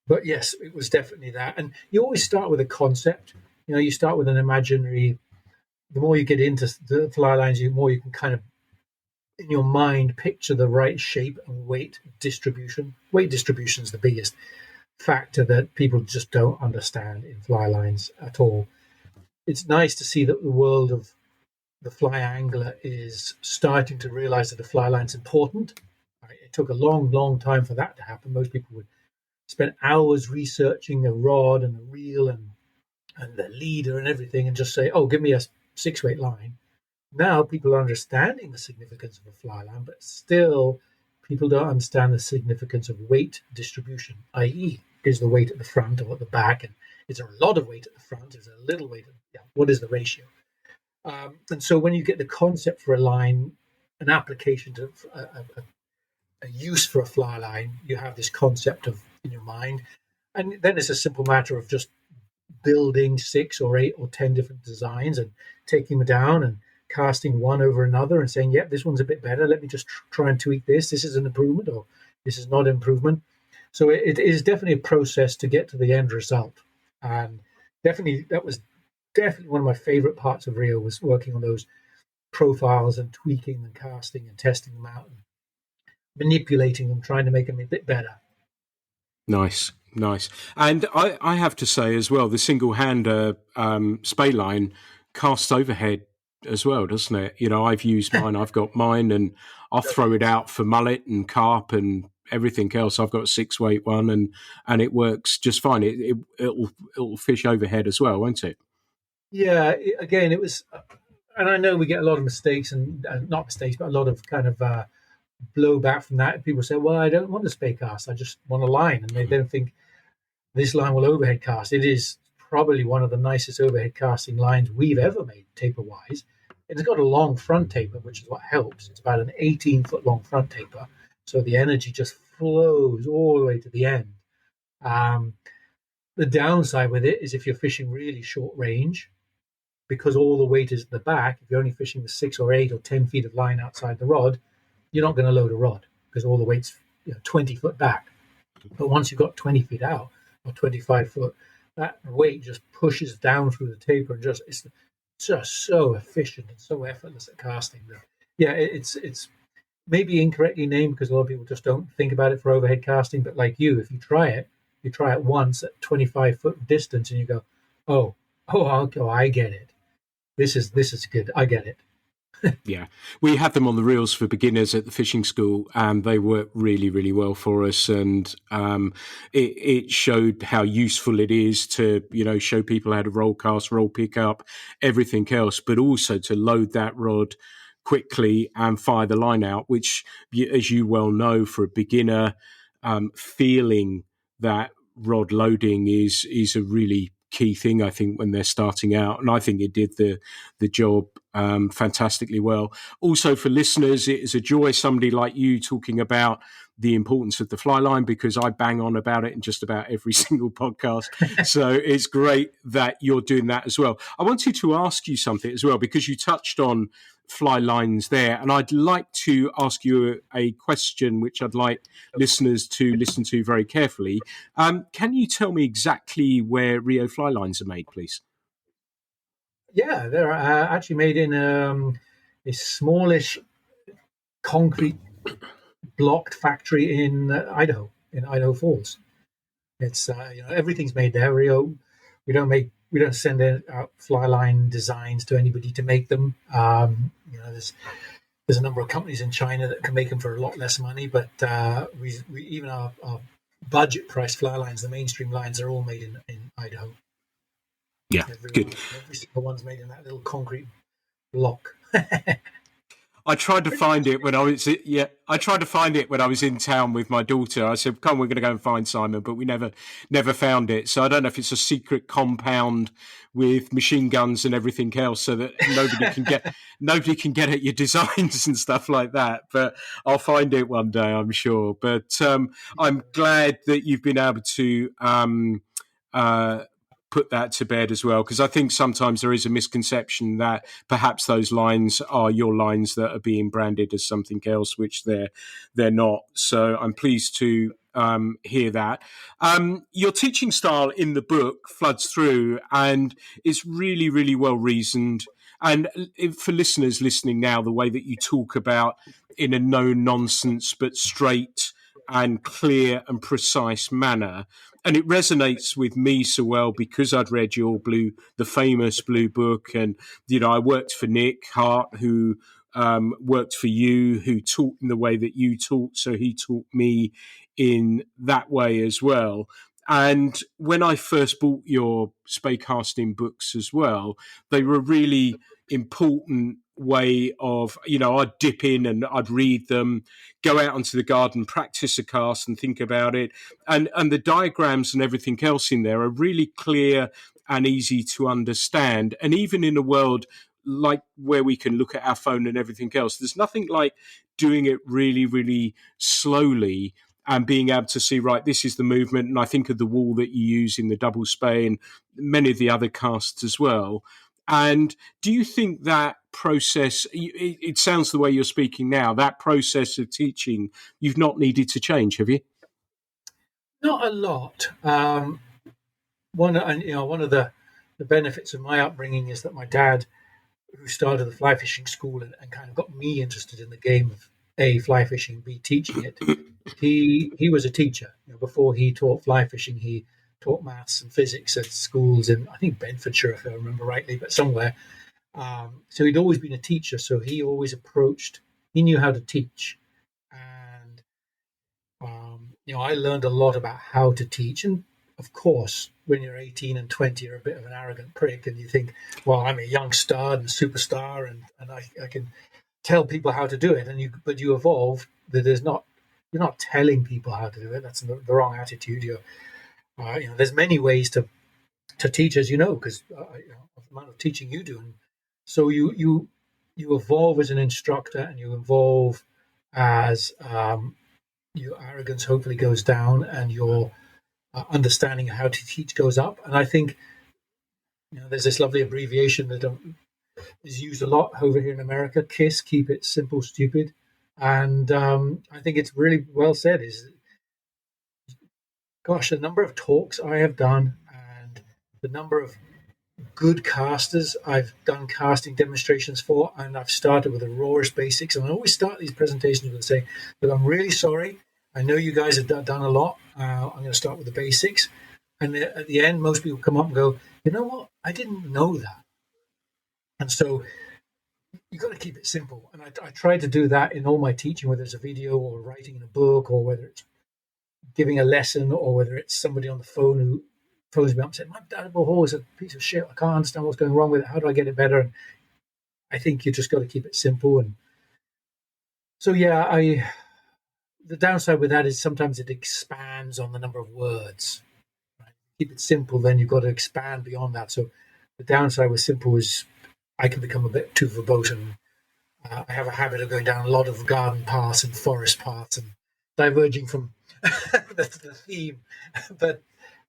but yes, it was definitely that. And you always start with a concept. You start with an imaginary. The more you get into the fly lines, the more you can kind of in your mind picture the right shape and weight distribution. Weight distribution is the biggest factor that people just don't understand in fly lines at all. It's nice to see that the world of the fly angler is starting to realize that the fly line's important. Right? It took a long, long time for that to happen. Most people would spend hours researching a rod and a reel and the leader and everything and just say, oh, give me a 6-weight line. Now people are understanding the significance of a fly line, but still people don't understand the significance of weight distribution, i.e., is the weight at the front or at the back, and is there a lot of weight at the front? Is there a little weight? What is the ratio? And so when you get the concept for a line, an application to a use for a fly line, you have this concept of in your mind, and then it's a simple matter of just building 6 or 8 or 10 different designs and taking them down and casting one over another and saying, this one's a bit better. Let me just try and tweak this. This is an improvement, or this is not improvement. So it is definitely a process to get to the end result. And that was definitely one of my favorite parts of Rio, was working on those profiles and tweaking and casting and testing them out and manipulating them, trying to make them a bit better. Nice. And I have to say as well, the single-hander spey line casts overhead as well, doesn't it? I've used mine. I've got mine, and I'll throw it out for mullet and carp and everything else. I've got a 6-weight one, and it works just fine. It'll fish overhead as well, won't it? Yeah. Again, it was, and I know we get a lot of mistakes and not mistakes, but a lot of kind of blowback from that. People say, "Well, I don't want a spey cast. I just want a line," and they don't think this line will overhead cast. It is probably one of the nicest overhead casting lines we've ever made, taper wise. It's got a long front taper, which is what helps. It's about an 18-foot long front taper, so the energy just flows all the way to the end. The downside with it is if you're fishing really short range, because all the weight is at the back, if you're only fishing with 6 or 8 or 10 feet of line outside the rod, you're not going to load a rod because all the weight's 20 foot back. But once you've got 20 feet out or 25 foot, that weight just pushes down through the taper and it's just so efficient and so effortless at casting. It's maybe incorrectly named because a lot of people just don't think about it for overhead casting. But like if you try it once at 25 foot distance and you go, oh, I get it. This is good. I get it. Yeah, we had them on the reels for beginners at the fishing school, and they worked really, really well for us. And it showed how useful it is to, show people how to roll cast, roll pick up, everything else, but also to load that rod quickly and fire the line out, which, as you well know, for a beginner, feeling that rod loading is a really key thing, I think, when they're starting out, and I think it did the job fantastically well. Also, for listeners, it is a joy somebody like you talking about the importance of the fly line, because I bang on about it in just about every single podcast. So it's great that you're doing that as well. I wanted to ask you something as well, because you touched on fly lines there, and I'd like to ask you a question which I'd like listeners to listen to very carefully. Can you tell me exactly where Rio fly lines are made, please? Yeah, they're actually made in a smallish concrete blocked factory in Idaho Falls. It's everything's made there. Rio, we don't send out fly line designs to anybody to make them. There's a number of companies in China that can make them for a lot less money, but we even our budget price fly lines, the mainstream lines, are all made in Idaho. Yeah, good. Every single one's made in that little concrete block. I tried to find it when I was in town with my daughter. I said, "Come, we're going to go and find Simon," but we never found it. So I don't know if it's a secret compound with machine guns and everything else, so that nobody can get at your designs and stuff like that. But I'll find it one day, I'm sure. But I'm glad that you've been able to put that to bed as well, because I think sometimes there is a misconception that perhaps those lines are your lines that are being branded as something else, which they're not. So I'm pleased to hear that. Your teaching style in the book floods through, and it's really, really well reasoned. And for listeners listening now, the way that you talk about in a no nonsense but straight and clear and precise manner. And it resonates with me so well because I'd read the famous Blue Book. And, I worked for Nick Hart, who worked for you, who taught in the way that you taught. So he taught me in that way as well. And when I first bought your spey casting books as well, they were a really important way of, I'd dip in and I'd read them, go out onto the garden, practice a cast and think about it. And the diagrams and everything else in there are really clear and easy to understand. And even in a world like where we can look at our phone and everything else, there's nothing like doing it really, really slowly and being able to see, right, this is the movement. And I think of the wall that you use in the double spey and many of the other casts as well. And do you think that process, it sounds the way you're speaking now, that process of teaching, you've not needed to change, have you? Not a lot. One of the benefits of my upbringing is that my dad, who started the fly fishing school and kind of got me interested in the game of A, fly fishing, B, teaching it, he was a teacher. Before he taught fly fishing, he taught maths and physics at schools in, I think, Bedfordshire, if I remember rightly, but somewhere. So he'd always been a teacher. So he always he knew how to teach. And, I learned a lot about how to teach. And of course, when you're 18 and 20, you're a bit of an arrogant prick and you think, well, I'm a young star and superstar and I can tell people how to do it. But you evolve that you're not telling people how to do it. That's the wrong attitude. There's many ways to teach, as because of the amount of teaching you do. And so you evolve as an instructor and you evolve as your arrogance hopefully goes down and your understanding of how to teach goes up. And I think there's this lovely abbreviation that is used a lot over here in America, KISS, keep it simple, stupid. And I think it's really well said. Gosh, the number of talks I have done and the number of good casters I've done casting demonstrations for, and I've started with the rawest basics. And I always start these presentations with saying, look, I'm really sorry. I know you guys have done a lot. I'm going to start with the basics. And at the end, most people come up and go, you know what? I didn't know that. And so you've got to keep it simple. And I try to do that in all my teaching, whether it's a video or writing in a book or whether it's giving a lesson or whether it's somebody on the phone who phones me up and says, my adaptable haul is a piece of shit. I can't understand what's going wrong with it. How do I get it better? And I think you just got to keep it simple. And so, the downside with that is sometimes it expands on the number of words. Right? Keep it simple, then you've got to expand beyond that. So the downside with simple is I can become a bit too verbose, and I have a habit of going down a lot of garden paths and forest paths and diverging from the theme. But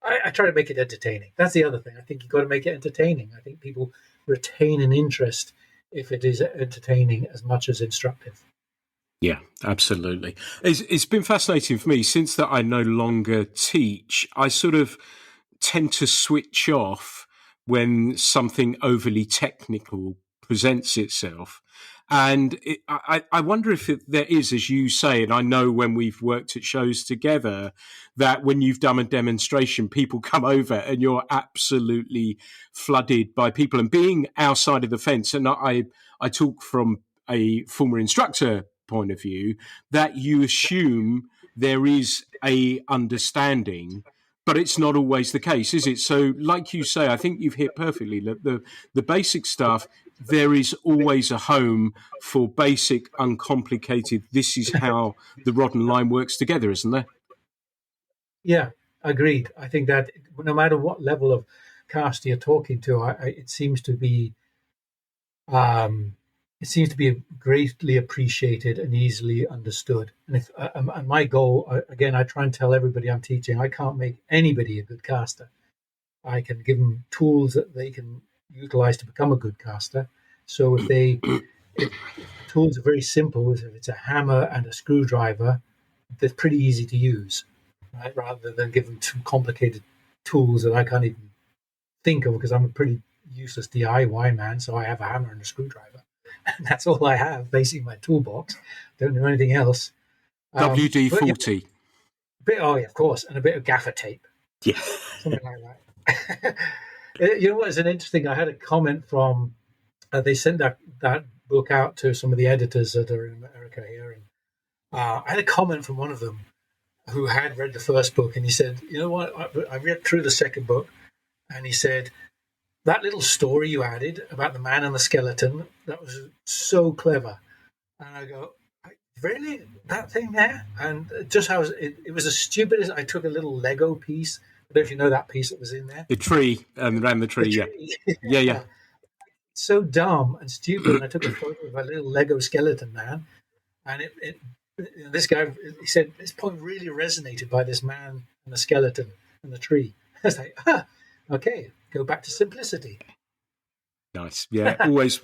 I try to make it entertaining. That's the other thing. I think you've got to make it entertaining. I think people retain an interest if it is entertaining as much as instructive. Yeah, absolutely. It's been fascinating for me since that I no longer teach. I sort of tend to switch off when something overly technical presents itself. And I wonder if there is, as you say, and I know when we've worked at shows together, that when you've done a demonstration, people come over and you're absolutely flooded by people. And being outside of the fence, and I talk from a former instructor point of view, that you assume there is a understanding, but it's not always the case, is it? So, like you say, I think you've hit perfectly the basic stuff. There is always a home for basic, uncomplicated. This is how the rod and line works together, isn't there? Yeah, agreed. I think that no matter what level of cast you're talking to, it seems to be greatly appreciated and easily understood. And if and my goal, again, I try and tell everybody I'm teaching, I can't make anybody a good caster. I can give them tools that they can utilize to become a good caster. So if the tools are very simple, if it's a hammer and a screwdriver, they're pretty easy to use, right? Rather than give them some complicated tools that I can't even think of because I'm a pretty useless DIY man. So I have a hammer and a screwdriver. And that's all I have, basically my toolbox. Don't know anything else. WD-40. Oh, yeah, of course, and a bit of gaffer tape. Yeah. Something like that. You know what is an interesting? I had a comment from. They sent that book out to some of the editors that are in America here, and I had a comment from one of them who had read the first book, and he said, "You know what? I read through the second book, and he said that little story you added about the man and the skeleton, that was so clever." And I go, "Really? That thing there?" And just how it was as stupid as I took a little Lego piece. I don't know if you know that piece that was in there. The tree and around the tree, yeah. So dumb and stupid. And I took a photo of a little Lego skeleton man, and this guy, he said this point really resonated by this man and the skeleton and the tree. I was like, okay, go back to simplicity. Nice, yeah, always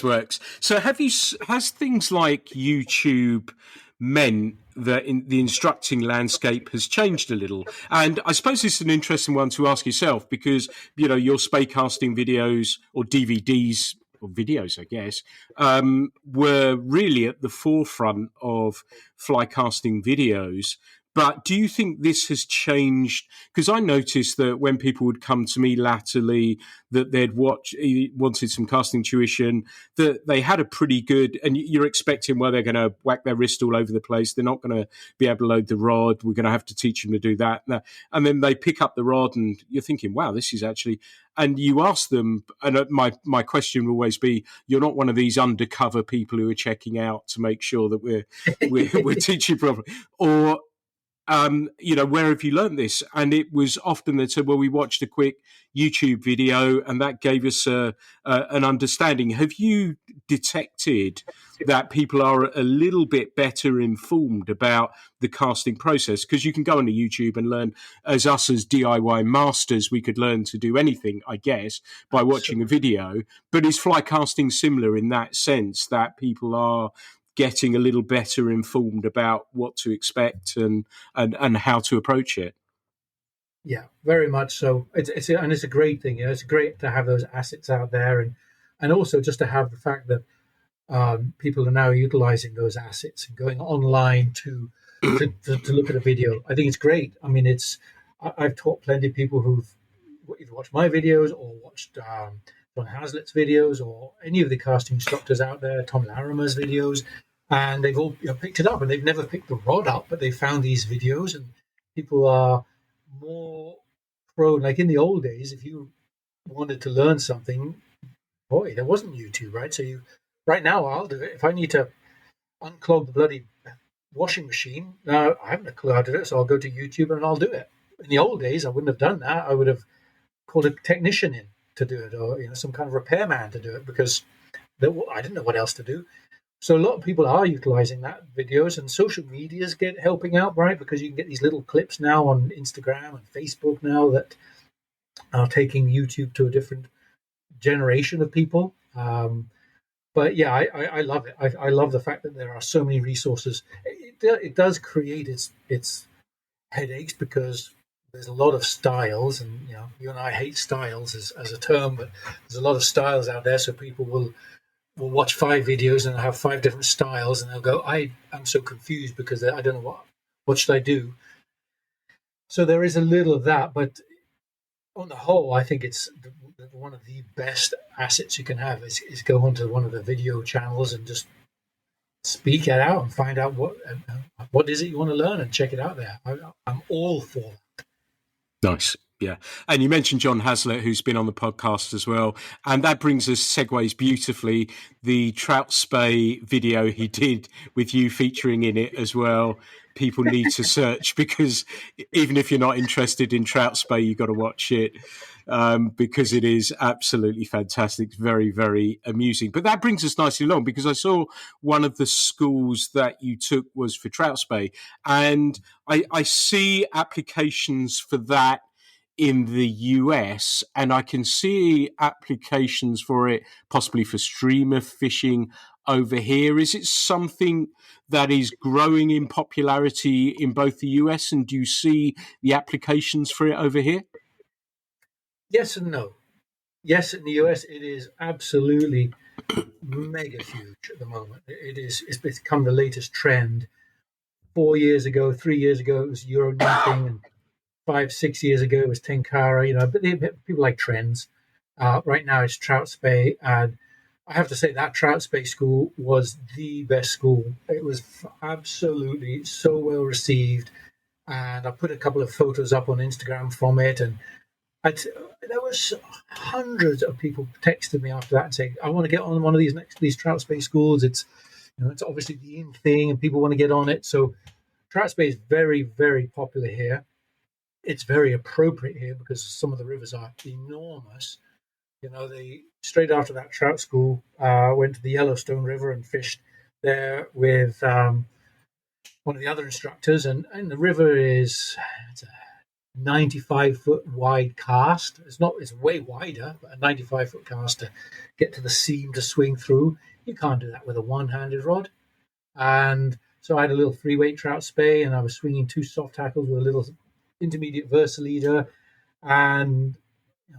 works. So, has things like YouTube meant that the instructing landscape has changed a little? And I suppose this is an interesting one to ask yourself because your spey casting videos or DVDs or videos, I guess, were really at the forefront of fly casting videos. But do you think this has changed? Because I noticed that when people would come to me latterly, that they'd wanted some casting tuition, that they had a pretty good, and you're expecting, well, they're going to whack their wrist all over the place. They're not going to be able to load the rod. We're going to have to teach them to do that. And then they pick up the rod and you're thinking, wow, this is actually, and you ask them, and my question will always be, you're not one of these undercover people who are checking out to make sure that we're teaching properly, or where have you learned this? And it was often that said, well, we watched a quick YouTube video and that gave us an understanding. Have you detected that people are a little bit better informed about the casting process? Because you can go onto YouTube and learn, as DIY masters, we could learn to do anything, I guess, by watching a video. But is fly casting similar in that sense that people are getting a little better informed about what to expect and how to approach it? Yeah, very much so. It's a great thing. It's great to have those assets out there, and also just to have the fact that people are now utilizing those assets and going online to look at a video. I think it's great. I mean, I've taught plenty of people who've either watched my videos or watched John Hazlitt's videos or any of the casting instructors out there, Tom Larimer's videos, and they've all picked it up, and they've never picked the rod up, but they found these videos, and people are more prone. Like in the old days, if you wanted to learn something, boy, there wasn't YouTube, right? So right now, I'll do it if I need to unclog the bloody washing machine. Now, I haven't a clue how to do it, so I'll go to YouTube and I'll do it. In the old days, I wouldn't have done that. I would have called a technician in to do it, or some kind of repairman to do it, because I didn't know what else to do. So a lot of people are utilizing that videos, and social medias get helping out, right? Because you can get these little clips now on Instagram and Facebook now that are taking YouTube to a different generation of people. But yeah, I love it. I love the fact that there are so many resources. It does create its headaches, because there's a lot of styles, and you and I hate styles as a term, but there's a lot of styles out there. So people will watch 5 videos and have 5 different styles, and they'll go, I'm so confused because I don't know what should I do. So there is a little of that, but on the whole, I think it's one of the best assets you can have is go onto one of the video channels and just speak it out and find out what is it you want to learn, and check it out there. I'm all for that. Nice. Yeah. And you mentioned John Hazlitt, who's been on the podcast as well. And that brings us, segues beautifully, the trout spay video he did with you featuring in it as well. People need to search, because even if you're not interested in trout spay, you've got to watch it, because it is absolutely fantastic. It's very, very amusing. But that brings us nicely along, because I saw one of the schools that you took was for trout spay. And I see applications for that in the US, and I can see applications for it possibly for streamer fishing over here. Is it something that is growing in popularity in both the US, and do you see the applications for it over here? Yes and no. Yes, in the US, it is absolutely mega huge at the moment. It's become the latest trend. 4 years ago, 3 years ago, it was Euro netting, and 5, 6 years ago it was Tenkara. But people like trends. Right now it's trout spay, and I have to say that trout spay school was the best school. It was absolutely so well received, and I put a couple of photos up on Instagram from it, and there was hundreds of people texted me after that and saying, "I want to get on one of these trout spay schools. It's it's obviously the in thing, and people want to get on it." So trout spay is very, very popular here. It's very appropriate here because some of the rivers are enormous. They straight after that trout school went to the Yellowstone River and fished there with one of the other instructors, and the river it's a 95-foot wide cast. It's way wider, but a 95-foot cast to get to the seam to swing through. You can't do that with a one-handed rod. And so I had a little 3-weight trout spay, and I was swinging 2 soft tackles with a little intermediate Versa leader, and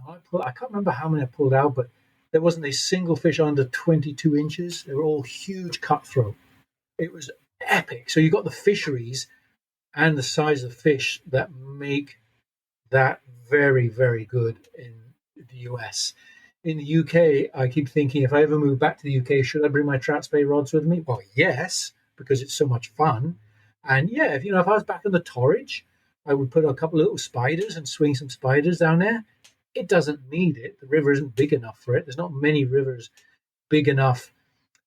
I can't remember how many I pulled out, but there wasn't a single fish under 22 inches. They were all huge cutthroat. It was epic. So you got the fisheries and the size of fish that make that very, very good in the US. In the UK, I keep thinking, if I ever move back to the UK, should I bring my trout spay rods with me? Well, yes, because it's so much fun. And yeah, if I was back in the Torridge, I would put a couple of little spiders and swing some spiders down there. It doesn't need it. The river isn't big enough for it. There's not many rivers big enough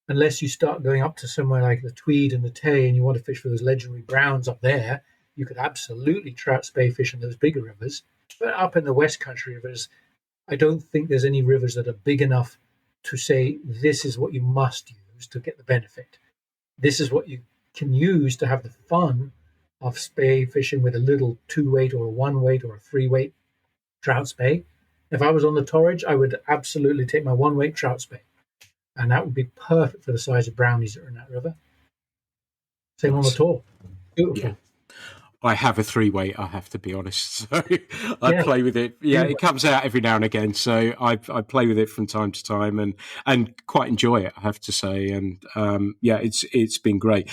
unless you start going up to somewhere like the Tweed and the Tay and you want to fish for those legendary browns up there. You could absolutely trout spay fish in those bigger rivers. But up in the West Country rivers, I don't think there's any rivers that are big enough to say this is what you must use to get the benefit. This is what you can use to have the fun of spay fishing with a little 2-weight or a 1-weight or a 3-weight trout spay. If I was on the Torridge, I would absolutely take my 1-weight trout spay, and that would be perfect for the size of brownies that are in that river. Same on the Tor. Beautiful. Yeah. I have a 3-weight, I have to be honest. So I play with it. Yeah, it comes out every now and again. So I play with it from time to time and quite enjoy it, I have to say. And it's been great.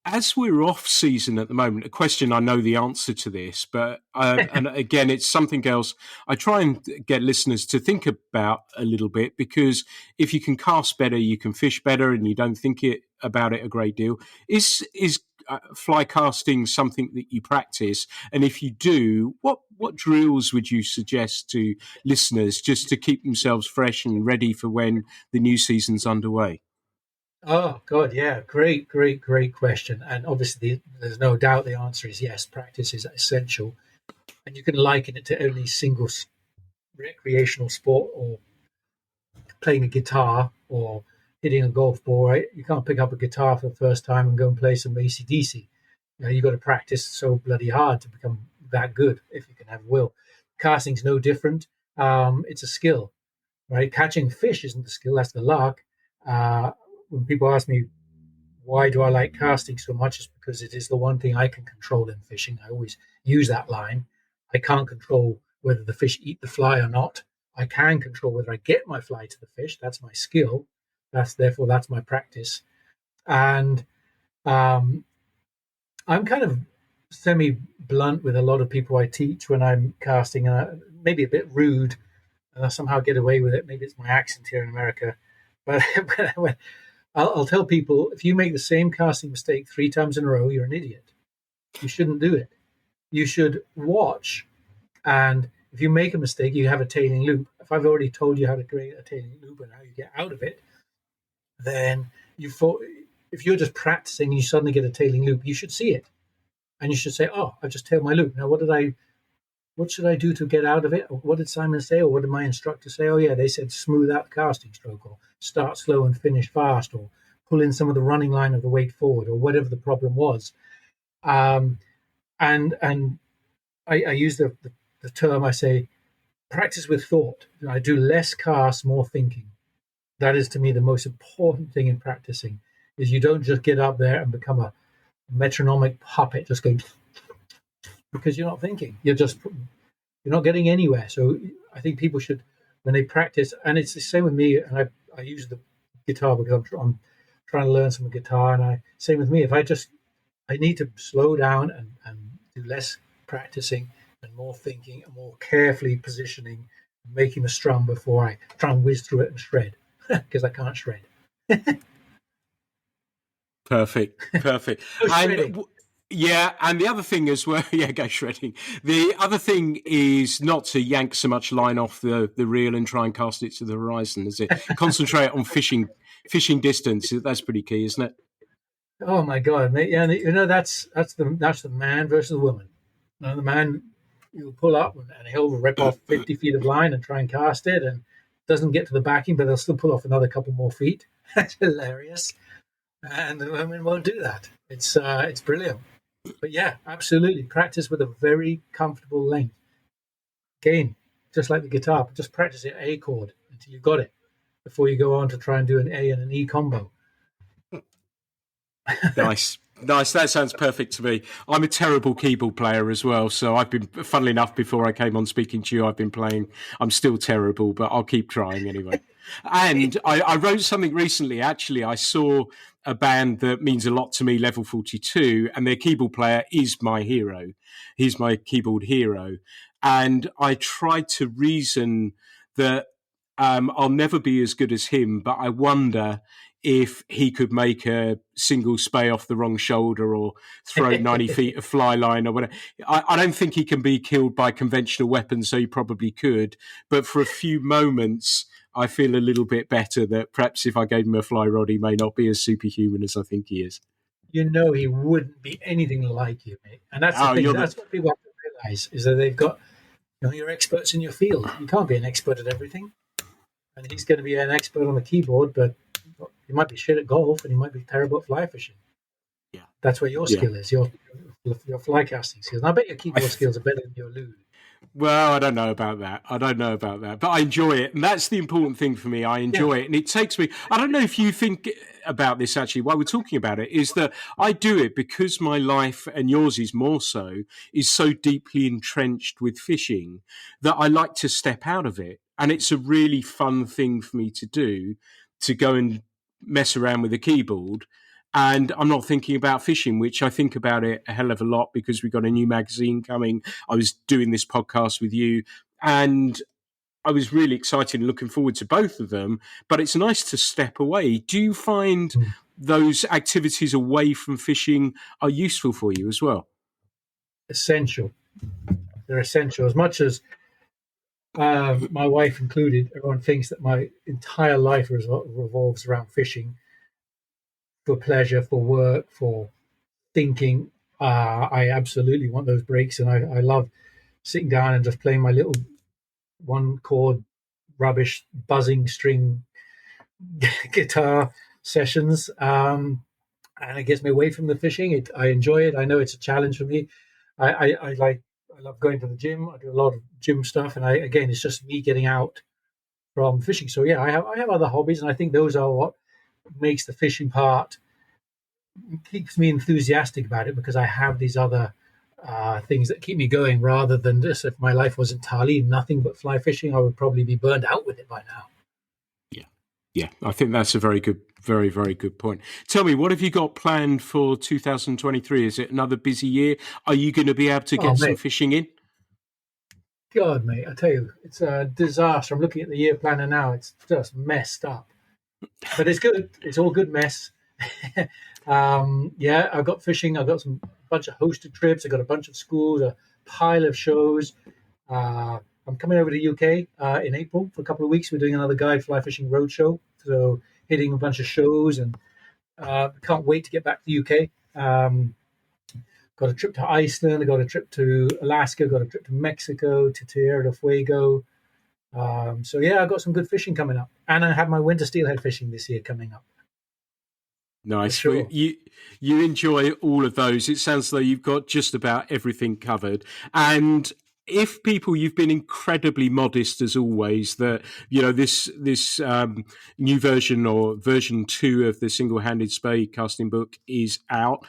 As we're off season at the moment, a question, I know the answer to this, but and again, it's something else I try and get listeners to think about a little bit, because if you can cast better, you can fish better, and you don't think about it a great deal. Is fly casting something that you practice? And if you do, what drills would you suggest to listeners just to keep themselves fresh and ready for when the new season's underway? Oh God, yeah, great question. And obviously, there's no doubt the answer is yes. Practice is essential, and you can liken it to only single recreational sport or playing a guitar or hitting a golf ball. Right? You can't pick up a guitar for the first time and go and play some AC/DC. You've got to practice so bloody hard to become that good if you can have will. Casting's no different. It's a skill, right? Catching fish isn't a skill; that's the lark. When people ask me why do I like casting so much, is because it is the one thing I can control in fishing. I always use that line. I can't control whether the fish eat the fly or not. I can control whether I get my fly to the fish. That's my skill. That's my practice. And um, I'm kind of semi blunt with a lot of people I teach when I'm casting, maybe a bit rude, and I somehow get away with it. Maybe it's my accent here in America, but I'll tell people, if you make the same casting mistake 3 times in a row, you're an idiot. You shouldn't do it. You should watch, and if you make a mistake, you have a tailing loop. If I've already told you how to create a tailing loop and how you get out of it, then if you're just practicing and you suddenly get a tailing loop, you should see it. And you should say, oh, I've just tailed my loop. Now, what should I do to get out of it? Or what did Simon say? Or what did my instructor say? Oh, yeah, they said smooth out the casting stroke, or start slow and finish fast, or pull in some of the running line of the weight forward, or whatever the problem was. And I use the term, I say, practice with thought. I do less casts, more thinking. That is, to me, the most important thing in practicing, is you don't just get up there and become a metronomic puppet, just going, because you're not thinking. You're not getting anywhere. So I think people should, when they practice, and it's the same with me. And I use the guitar because I'm trying to learn some guitar. And same with me. If I need to slow down and do less practicing and more thinking and more carefully positioning, and making the strum before I try and whiz through it and shred, because I can't shred. Perfect. No And shredding. yeah, and the other thing as well, yeah, go shredding. The other thing is not to yank so much line off the reel and try and cast it to the horizon, is it? Concentrate on fishing distance. That's pretty key, isn't it? Oh my God! Yeah, that's the man versus the woman. Now, the man, you'll pull up and he'll rip off 50 feet of line and try and cast it, and doesn't get to the backing, but they'll still pull off another couple more feet. That's hilarious. And the women won't do that. It's brilliant. But yeah, absolutely. Practice with a very comfortable length. Again, just like the guitar, but just practice it A chord until you got it before you go on to try and do an A and an E combo. Nice. That sounds perfect to me. I'm a terrible keyboard player as well. So funnily enough, before I came on speaking to you, I've been playing. I'm still terrible, but I'll keep trying anyway. And I wrote something recently. Actually, I saw a band that means a lot to me, Level 42, and their keyboard player is my hero. He's my keyboard hero. And I tried to reason that I'll never be as good as him, but I wonder if he could make a single spey off the wrong shoulder or throw 90 feet of fly line or whatever. I don't think he can be killed by conventional weapons, so he probably could. But for a few moments, I feel a little bit better that perhaps if I gave him a fly rod, he may not be as superhuman as I think he is. He wouldn't be anything like you, mate. And that's the Oh, thing. you're the That's what people have to realize, is that they've got, you're experts in your field. You can't be an expert at everything. And he's going to be an expert on the keyboard, but he might be shit at golf and he might be terrible at fly fishing. yeah. That's where your Yeah. skill is, your fly casting skills. And I bet your keyboard skills are better than your loo. Well, I don't know about that. But I enjoy it. And that's the important thing for me. I enjoy it. And it takes me, I don't know if you think about this actually while we're talking about it, is that I do it because my life, and yours is more so, is so deeply entrenched with fishing that I like to step out of it. And it's a really fun thing for me to do, to go and mess around with the keyboard. And I'm not thinking about fishing, which I think about it a hell of a lot because we've got a new magazine coming. I was doing this podcast with you, and I was really excited and looking forward to both of them. But it's nice to step away. Do you find those activities away from fishing are useful for you as well? Essential. They're essential. As much as my wife included, everyone thinks that my entire life revolves around fishing. for pleasure, for work, for thinking. I absolutely want those breaks, and I love sitting down and just playing my little one chord rubbish buzzing string guitar sessions, and it gets me away from the fishing. I enjoy it. I know it's a challenge for me. I love going to the gym. I do a lot of gym stuff, and again, it's just me getting out from fishing. So yeah, I have other hobbies, and I think those are what makes the fishing part, keeps me enthusiastic about it, because I have these other things that keep me going, rather than just, if my life was entirely nothing but fly fishing, I would probably be burned out with it by now. Yeah, I think that's a very, very good point. Tell me, what have you got planned for 2023? Is it another busy year? Are you going to be able to get some fishing in? God, mate, I tell you, it's a disaster. I'm looking at the year planner now. It's just messed up. But it's good. It's all good mess. Yeah, I've got fishing. I've got some bunch of hosted trips. I've got a bunch of schools, a pile of shows. I'm coming over to the UK in April for a couple of weeks. We're doing another guide fly fishing roadshow. So hitting a bunch of shows, and can't wait to get back to the UK. Got a trip to Iceland. I got a trip to Alaska. Got a trip to Mexico, to Tierra del Fuego. So yeah, I've got some good fishing coming up, and I have my winter steelhead fishing this year coming up. Nice. Sure. You enjoy all of those. It sounds like you've got just about everything covered. And if people, you've been incredibly modest as always, that, you know, this new version, or version 2 of the Single Handed Spey Casting book is out.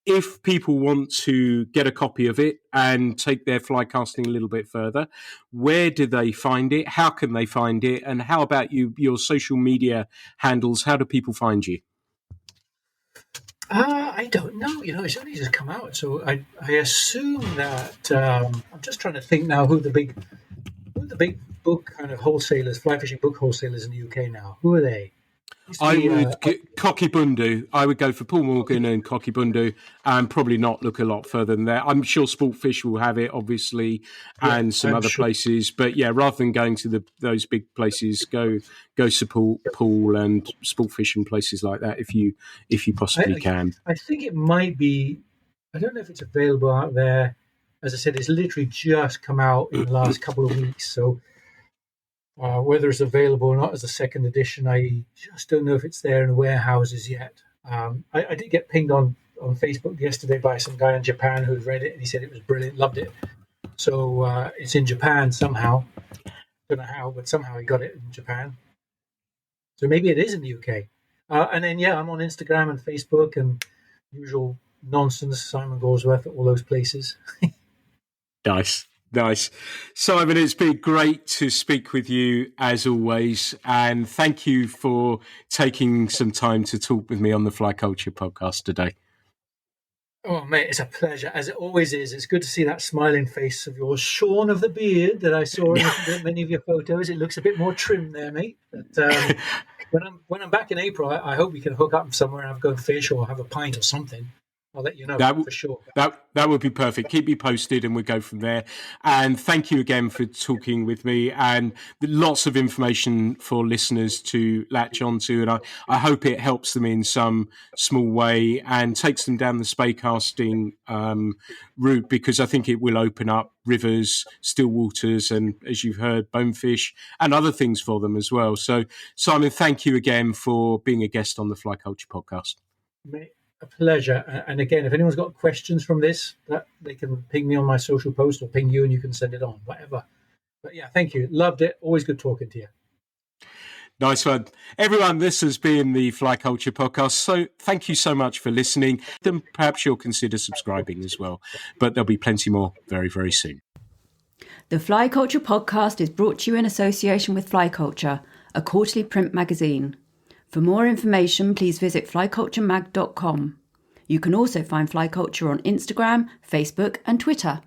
If people want to get a copy of it and take their fly casting a little bit further, where do they find it? How can they find it? And how about your social media handles? How do people find you? I don't know. You know, it's only just come out, so I assume that I'm just trying to think now who the big book kind of wholesalers, fly fishing book wholesalers in the UK now. Who are they? Cocky Bundu. I would go for Paul Morgan and Cocky Bundu, and probably not look a lot further than that. I'm sure Sportfish will have it, obviously, and some other places. But yeah, rather than going to those big places, go support Paul and Sportfish and places like that if you possibly can. I think it might be. I don't know if it's available out there. As I said, it's literally just come out in the last couple of weeks, so. Whether it's available or not as a second edition, I just don't know if it's there in the warehouses yet. I did get pinged on Facebook yesterday by some guy in Japan who'd read it, and he said it was brilliant, loved it. So it's in Japan somehow. Don't know how, but somehow he got it in Japan. So maybe it is in the UK. And then, yeah, I'm on Instagram and Facebook and usual nonsense, Simon Gawesworth at all those places. Nice. Simon, it's been great to speak with you as always. And thank you for taking some time to talk with me on the Fly Culture podcast today. Oh, mate, it's a pleasure, as it always is. It's good to see that smiling face of yours, shorn of the beard that I saw in many of your photos. It looks a bit more trim there, mate. But when I'm back in April, I hope we can hook up somewhere and go fish or have a pint or something. I'll let you know for sure. That would be perfect. Keep me posted and we'll go from there. And thank you again for talking with me, and lots of information for listeners to latch onto. And I hope it helps them in some small way and takes them down the spey casting route, because I think it will open up rivers, still waters, and as you've heard, bonefish and other things for them as well. So, Simon, thank you again for being a guest on the Fly Culture podcast. Mate. A pleasure. And again, if anyone's got questions from this, they can ping me on my social post, or ping you and you can send it on, whatever. But yeah, thank you. Loved it. Always good talking to you. Nice one. Everyone, this has been the Fly Culture podcast. So thank you so much for listening. Then perhaps you'll consider subscribing as well. But there'll be plenty more very, very soon. The Fly Culture podcast is brought to you in association with Fly Culture, a quarterly print magazine. For more information, please visit flyculturemag.com. You can also find Fly Culture on Instagram, Facebook and Twitter.